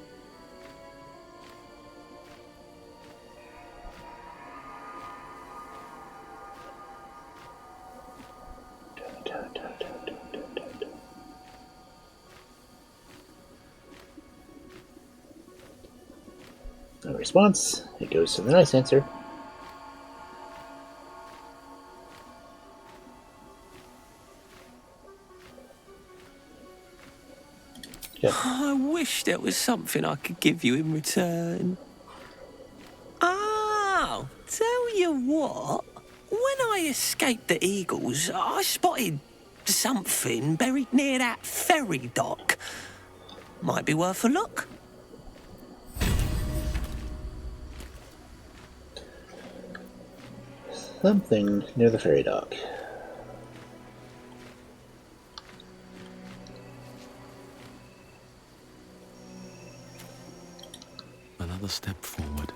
No response. It goes to the nice answer. Yeah. I wish there was something I could give you in return. Oh, tell you what. When I escaped the eagles, I spotted something buried near that ferry dock. Might be worth a look. Something near the ferry dock. Another step forward.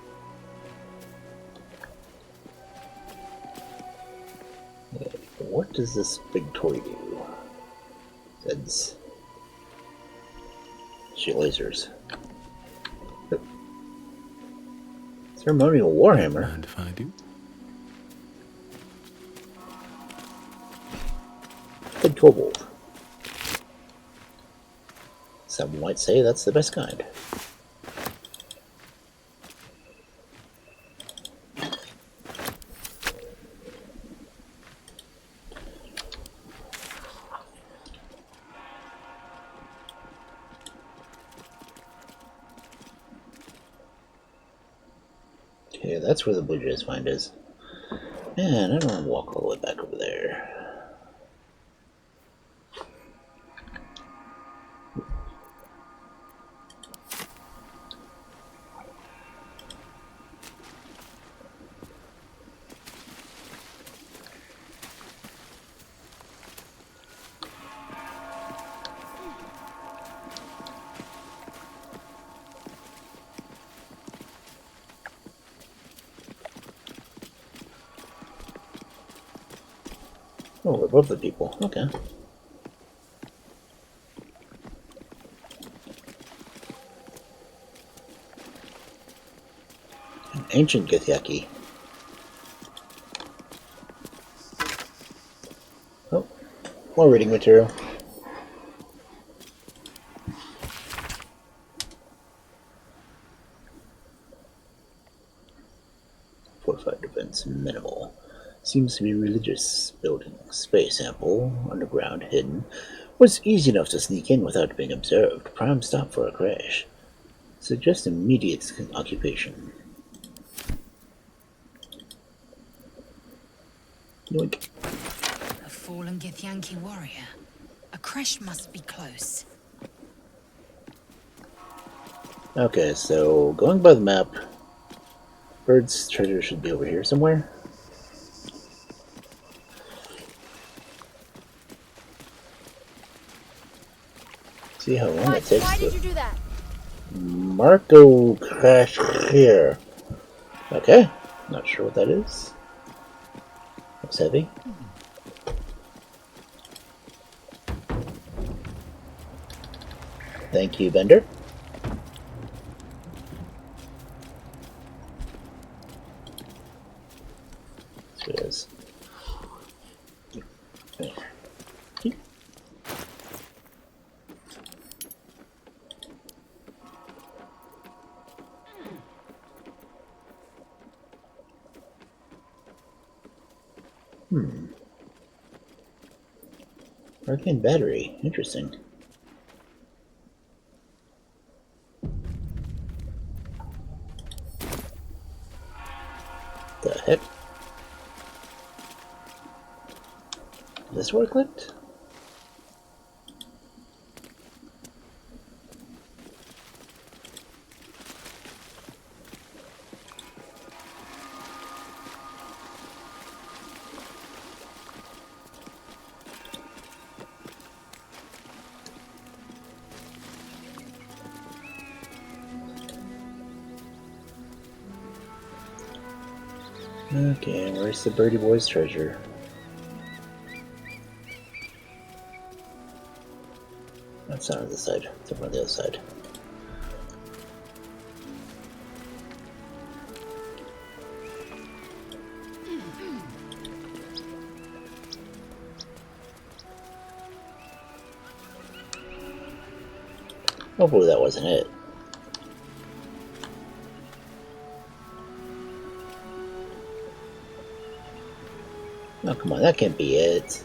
What does this big toy do? Says shoot lasers. Ceremonial warhammer. And if I do? Good kobold. Some might say that's the best kind. Okay, that's where the Blue Jays find is. Man, I don't want to walk all the way back over there. Oh, we're above the people. Okay. An ancient Githyanki. Oh, more reading material. Fortified defense minimal. Seems to be religious building. Space ample, underground, hidden. Was easy enough to sneak in without being observed. Prime stop for a crash. Suggest immediate occupation. Yoink. A fallen Githyanki warrior. A crash must be close. Okay, so going by the map, Bird's treasure should be over here somewhere. See how long it takes. Why did you do that? Marco Crash here. Okay, not sure what that is. Looks heavy. Thank you, Bender. That's what it is. Arcane battery. Interesting. The heck? Is this where I clicked? Okay, where's the Birdie Boy's treasure? That's not on this side. It's over on the other side. Hopefully that wasn't it. Oh, come on, that can't be it.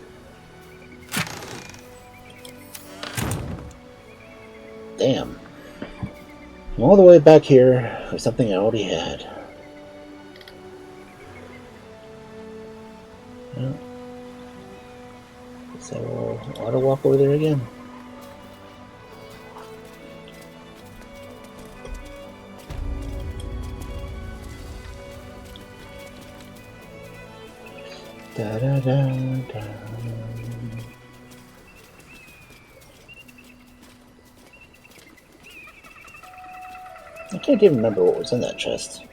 Damn. I'm all the way back here for something I already had. Well, guess I will auto walk over there again. Da da da da. I can't even remember what was in that chest.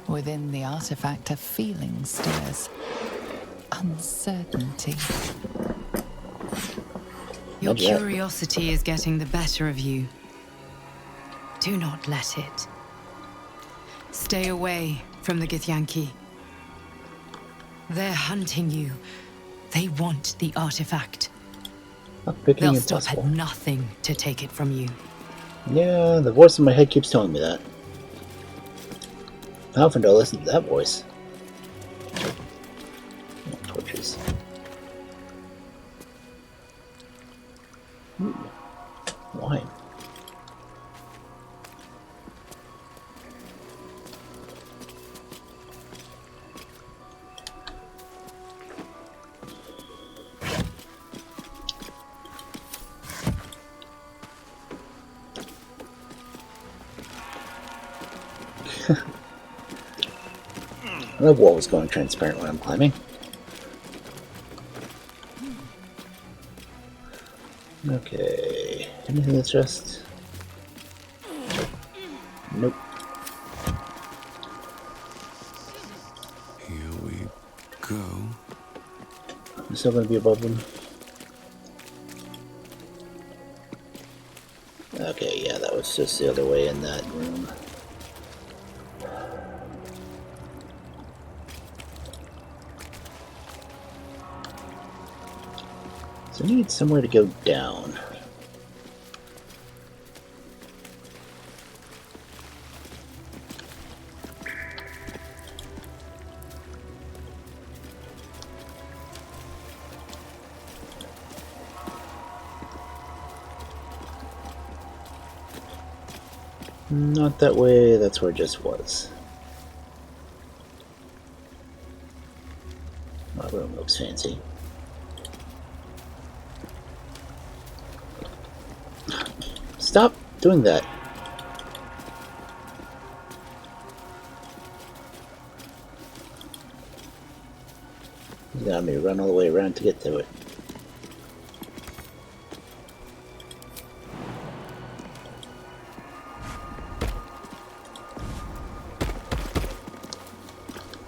Within the artifact, a feeling stirs. Uncertainty. Your curiosity is getting the better of you. Do not let it. Stay away from the Githyanki. They're hunting you. They want the artifact. They'll stop at nothing to take it from you. Yeah, the voice in my head keeps telling me that. How often do I listen to that voice? Oh, torches. Wine. The wall is going transparent when I'm climbing. Okay, anything that's just... Nope. Here we go. I'm still going to be above them. Okay, yeah, that was just the other way in that room. So I need somewhere to go down. Not that way, that's where it just was. My room looks fancy. Stop doing that. You got me run all the way around to get to it.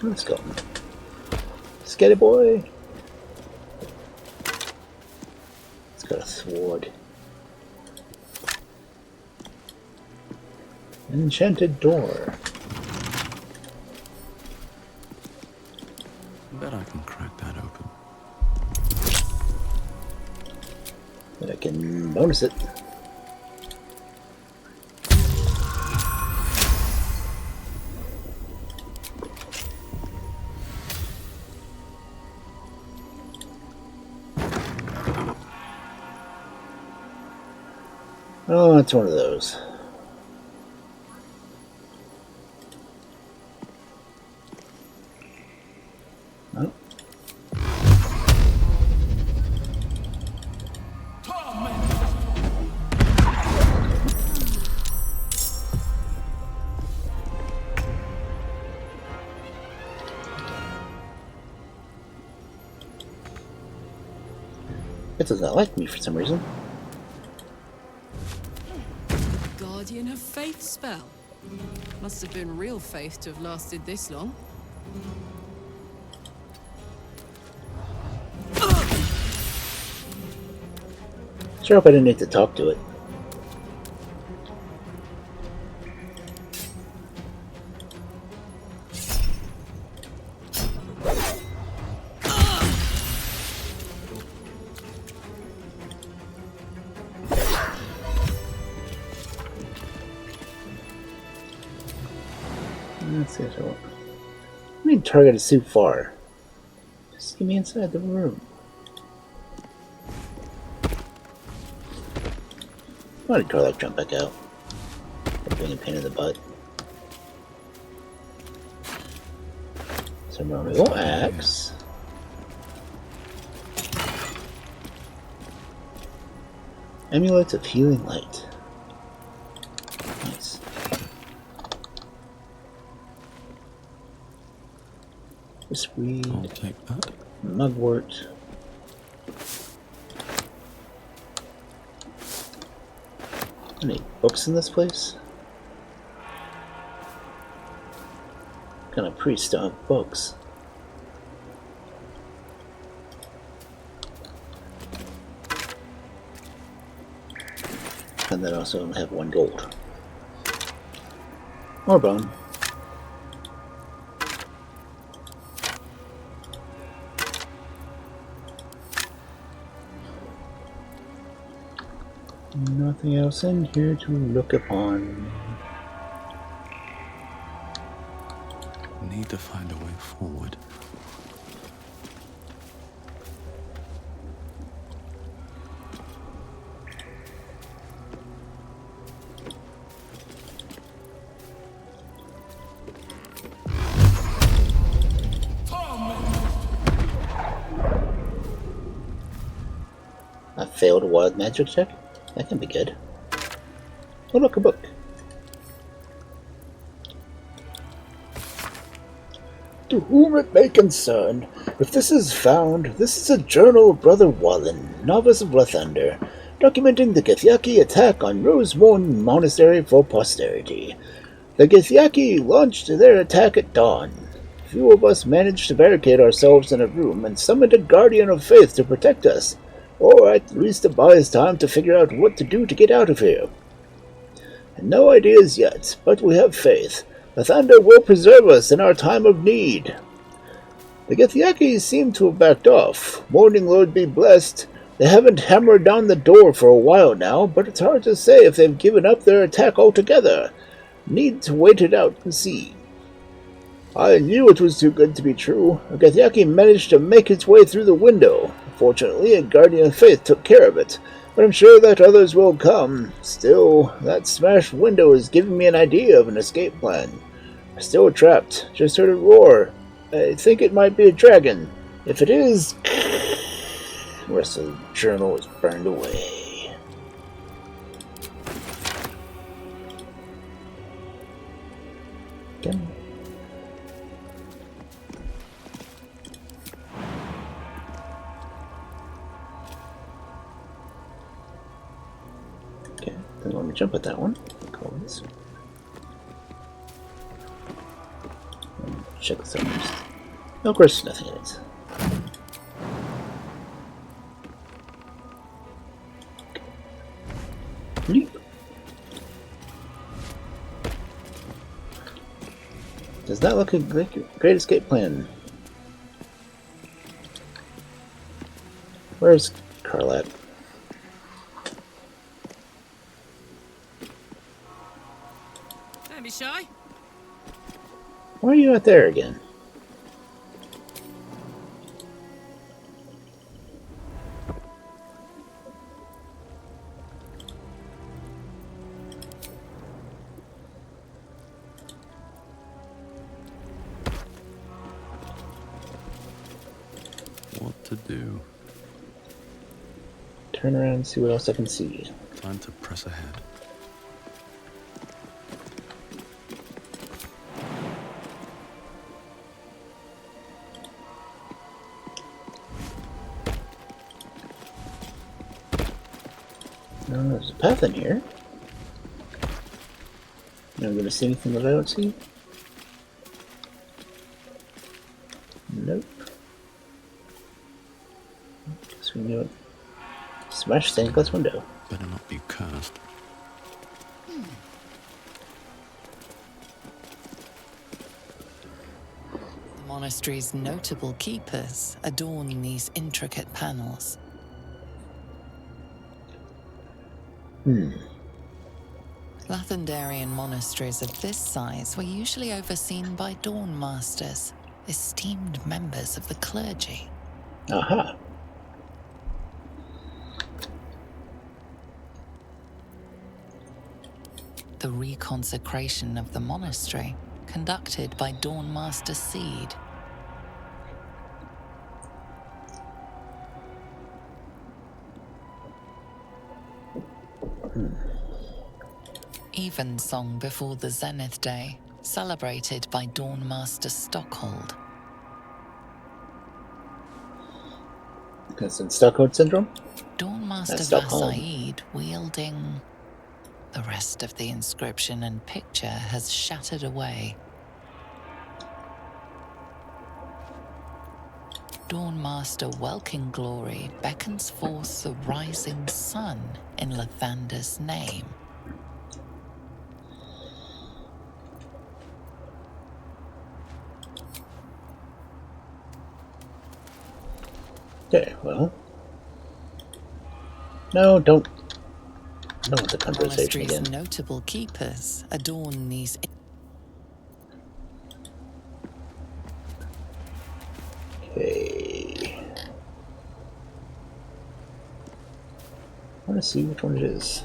Let's go. Sketty boy! It's got a sword. Enchanted door. Bet I can crack that open. But I can bonus it. Oh, it's one of those. Oh. It does not like me for some reason. Guardian of Faith spell. Must have been real faith to have lasted this long. Sure hope I didn't need to talk to it. Let's see. I mean, target is too far. Just get me inside the room. Why did Karlach jump back out? Being a pain in the butt. Ceremonial axe. Amulets of healing light. Nice. Sweet. I'll take that. Mugwort. Any books in this place? What kind of priests don't have books? And then also only have 1 gold. More bone. Nothing else in here to look upon. Need to find a way forward. A failed wild magic check? That can be good. Oh, look, a book. To whom it may concern, if this is found, this is a journal of Brother Wallen, novice of Lathander, documenting the Githyanki attack on Rosemourn Monastery for posterity. The Githyanki launched their attack at dawn. Few of us managed to barricade ourselves in a room and summoned a guardian of faith to protect us, or at least to buy us time to figure out what to do to get out of here. And no ideas yet, but we have faith. Lathander will preserve us in our time of need. The Githyanki seem to have backed off. Morning Lord be blessed. They haven't hammered down the door for a while now, but it's hard to say if they've given up their attack altogether. Need to wait it out and see. I knew it was too good to be true. A Githyanki managed to make its way through the window. Fortunately, a guardian of faith took care of it, but I'm sure that others will come. Still, that smashed window is giving me an idea of an escape plan. We're still trapped. Just heard a roar. I think it might be a dragon. If it is, the rest of the journal is burned away. Okay. Okay, then let me jump at that one. Call this. Check this out first. No, of course, nothing in it. Leap. Does that look like a great escape plan? Where's Carl at? Don't be shy. Why are you out there again? What to do? Turn around and see what else I can see. Time to press ahead. No, there's a path in here. Am I going to see anything that I don't see? Nope. Guess we can do it. Smash stained glass window. Better not be cursed. The monastery's notable keepers adorn these intricate panels. Lathendarian monasteries of this size were usually overseen by dawn masters, esteemed members of the clergy. Aha. The reconsecration of the monastery, conducted by Dawn Master Seed. Evensong before the Zenith Day, celebrated by Dawn Master Stockhold. That's in Stockholm Syndrome? Dawn Master Stockholm. Vasaid wielding... The rest of the inscription and picture has shattered away. Dawn Master Welkin Glory beckons forth the rising sun in Lathander's name. Okay, well. No, don't. I don't want the conversation Monastery's again. notable keepers adorn these. Okay. I want to see which one it is.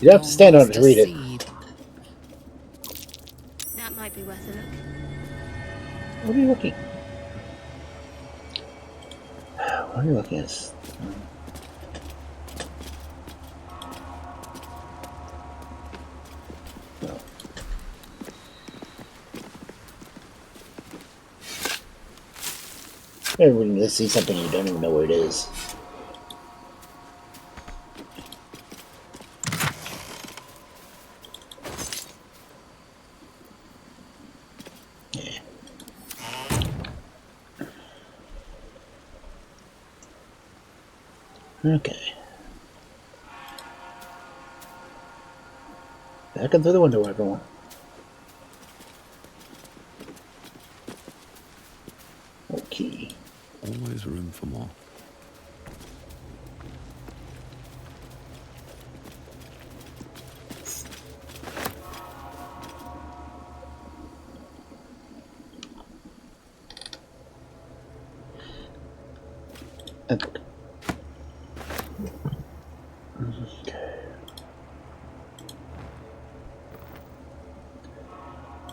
You have to stand on it to read it. That might be worth a look. What are you looking? What are you looking at? No. Maybe when you see something you don't even know where it is. Okay. Back in through the window, everyone. Okay. Always room for more.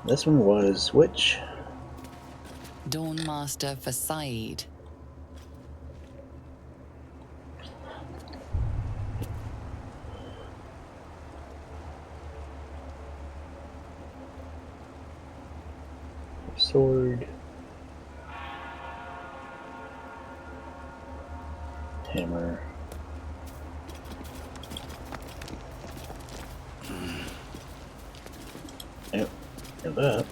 This one was which? Dawnmaster for Said. Sword. Hammer. Yep. And that.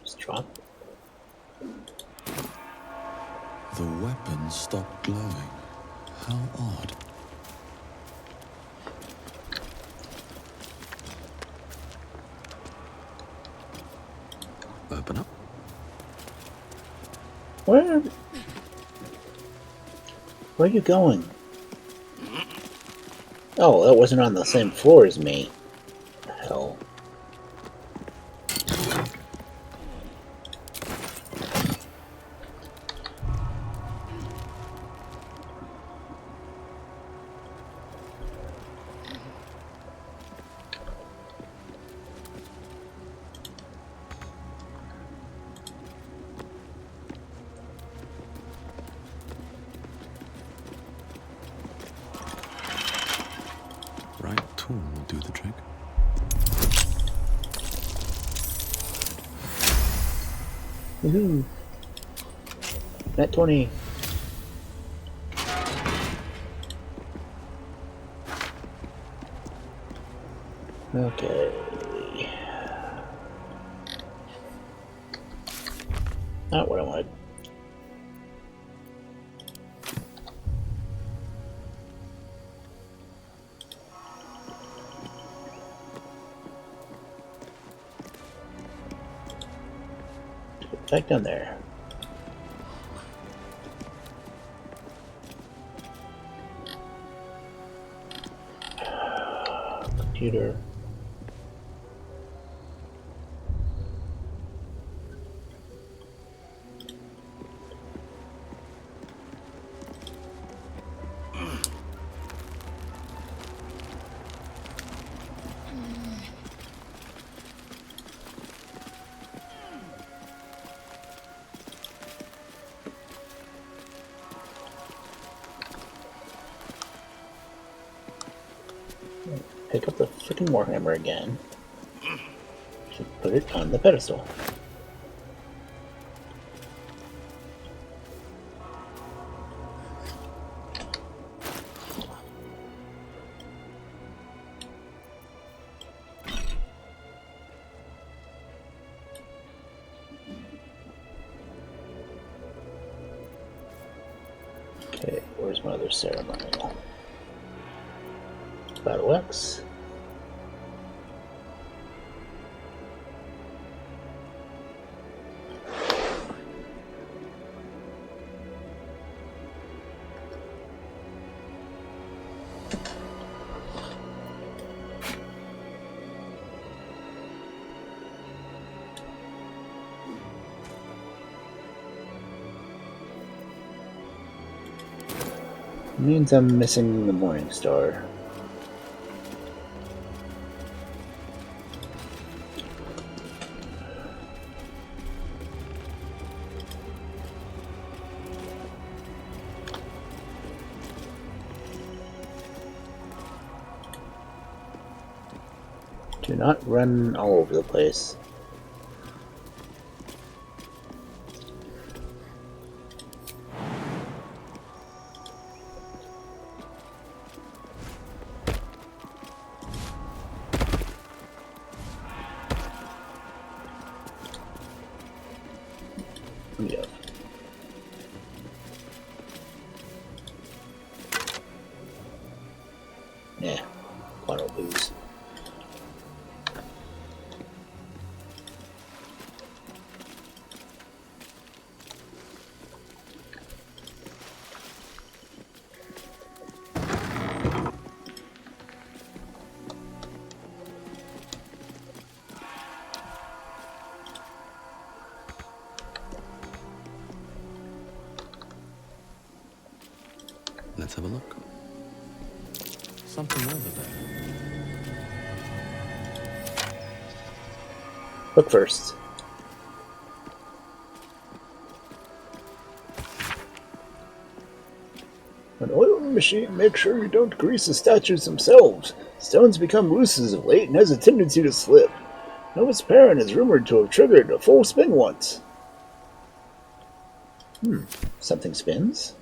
Just drop. The weapon stopped glowing. How odd. Open up. Where are you going? Oh, that wasn't on the same floor as me. Hell. Right tool will do the trick. Woohoo! Net 20. Okay. Not what I wanted. Back down there. Computer. Pick up the freaking warhammer again. Should put it on the pedestal. Okay, where's my other ceremonial? Battle X. Means I'm missing the Morning Star. Do not run all over the place. Yeah. Yeah. Auto boost. Let's have a look. Something over there. Look first. An oil machine makes sure you don't grease the statues themselves. Stones become loose as of late and has a tendency to slip. Nova's parent is rumored to have triggered a full spin once. Something spins?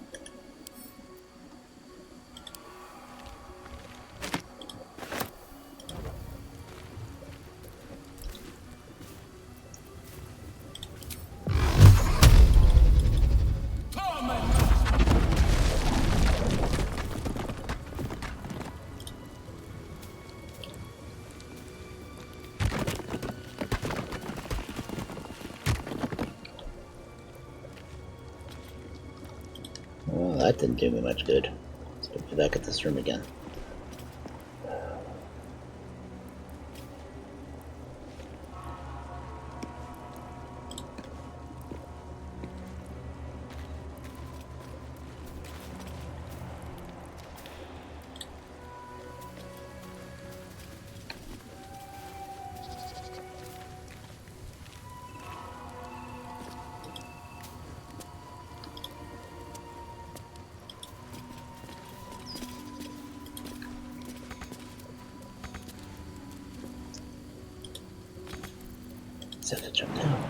Well, that didn't do me much good. Let's go back at this room again. Just have to jump down.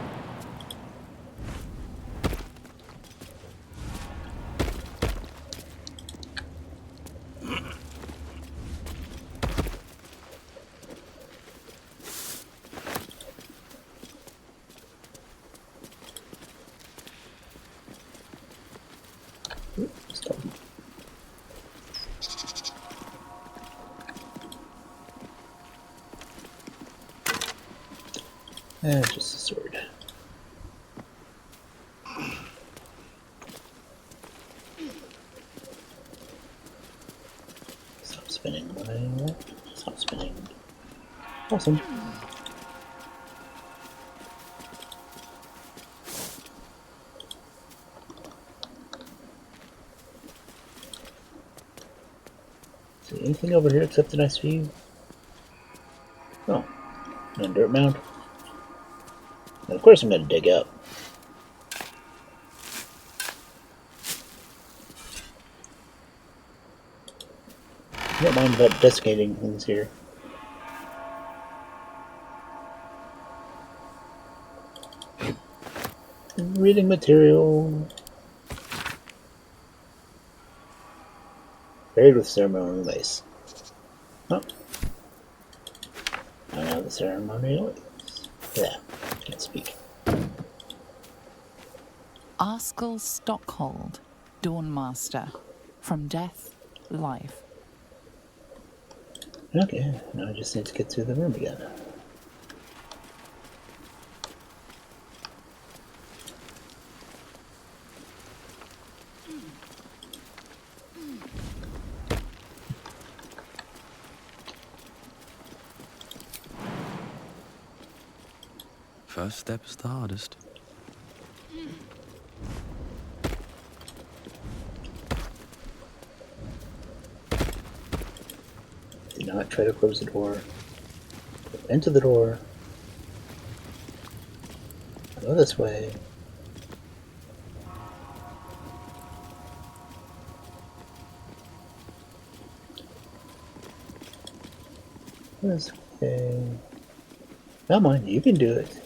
Stop. Just a sword. Stop spinning. Stop spinning. Awesome. See anything over here except a nice view? Oh, a dirt mound. And of course I'm going to dig up. I don't mind about desiccating things here. Reading material. Buried with ceremonial lace. Oh. I know the ceremonial lace. Yeah, can't speak. Arskel Stockhold, Dawnmaster. From death, life. Okay, now I just need to get to the room again. First step is the hardest. Do not try to close the door. Go into the door. Go this way. This way. Come on, you can do it.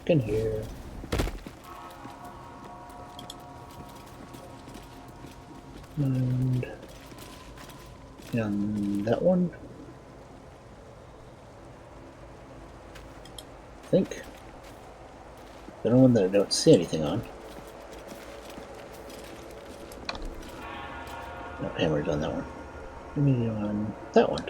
In here. And that one. I think. The one that I don't see anything on. No hammers on that one. Maybe on that one.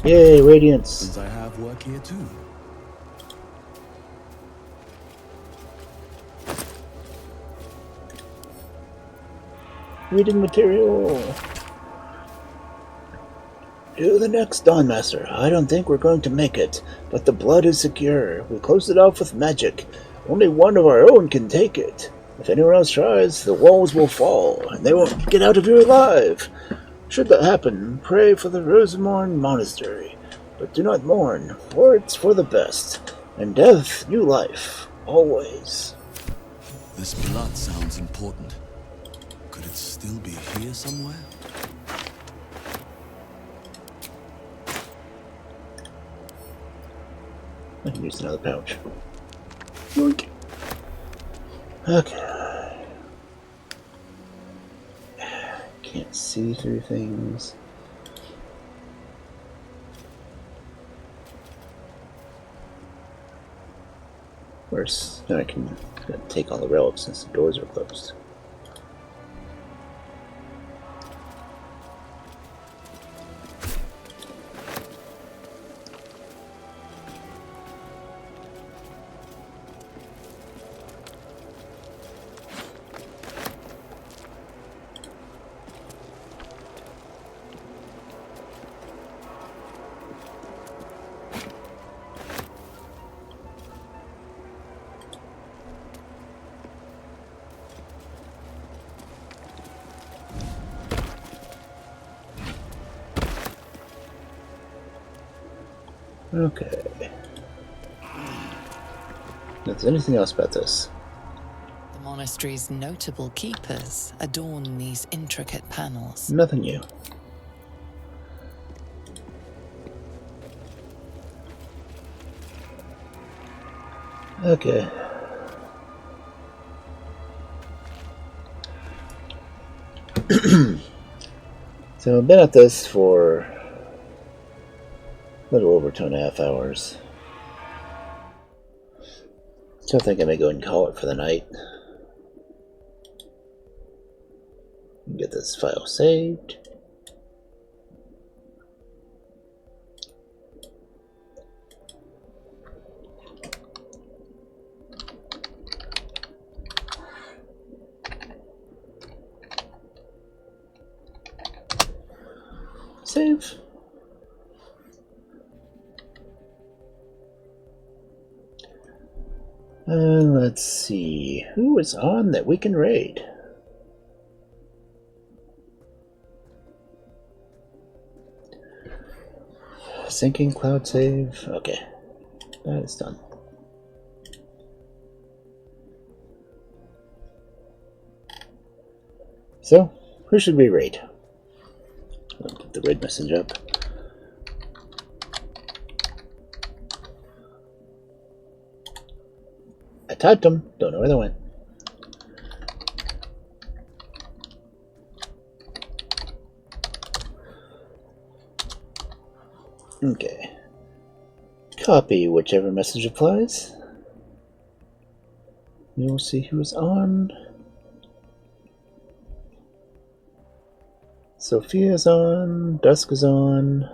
Yay, radiance. Since I have work here too. Reading material. To the next Dawn Master. I don't think we're going to make it, but the blood is secure. We closed it off with magic. Only one of our own can take it. If anyone else tries, the walls will fall, and they won't get out of here alive. Should that happen, pray for the Rosemorn Monastery. But do not mourn, for it's for the best. And death, new life, always. This blood sounds important. Could it still be here somewhere? I can use another pouch. Yoink. Okay. Can't see through things. Of course, now I can take all the relics since the doors are closed. Okay. Is there anything else about this? The monastery's notable keepers adorn these intricate panels. Nothing new. Okay. So I've been at this for a little over 2.5 hours. So I think I may go and call it for the night. Get this file saved. Save. Let's see. Who is on that we can raid? Syncing cloud save. Okay. That is done. So, who should we raid? I'll put the raid message up. I typed them, don't know where they went. Okay. Copy whichever message applies. You'll see who's on. Sophia's on, Dusk is on.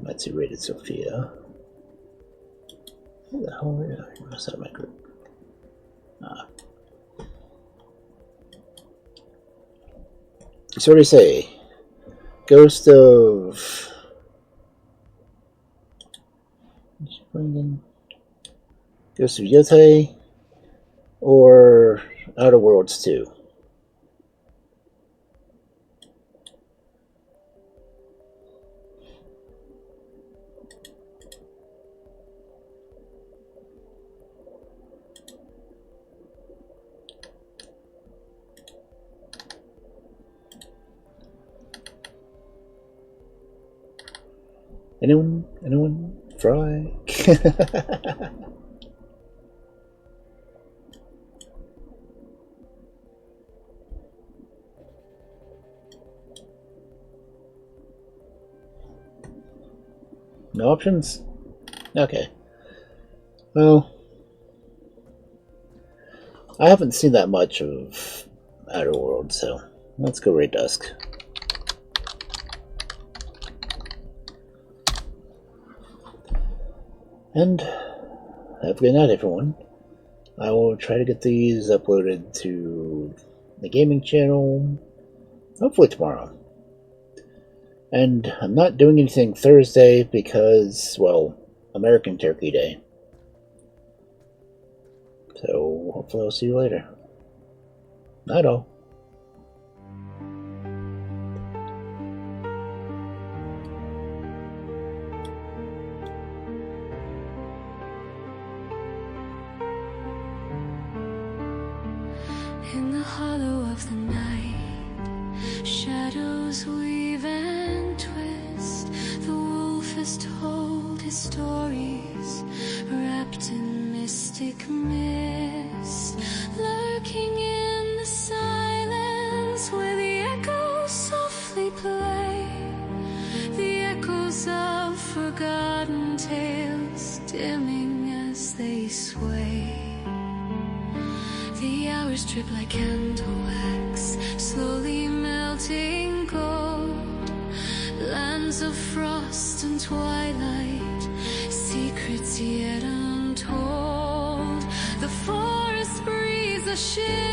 Let's see, rated Sophia. Who the hell are you? You must have my group. Ah. So what do you say? Ghost of... Ghost of Yotei or Outer Worlds 2? Anyone? Anyone? Fry? No options? Okay. Well, I haven't seen that much of Outer Worlds, so let's go raid Dusk. And have a good night, everyone. I will try to get these uploaded to the gaming channel, hopefully tomorrow. And I'm not doing anything Thursday because, well, American Turkey Day. So hopefully I'll see you later. Night all. In the hollow of the night, shadows weave and twist. The wolf has told his stories, wrapped in mystic mist, lurking in the silence where the echoes softly play. The echoes of forgotten tales, dimming as they sway. The hours drip like candle wax, slowly melting gold. Lands of frost and twilight, secrets yet untold. The forest breathes a shiver.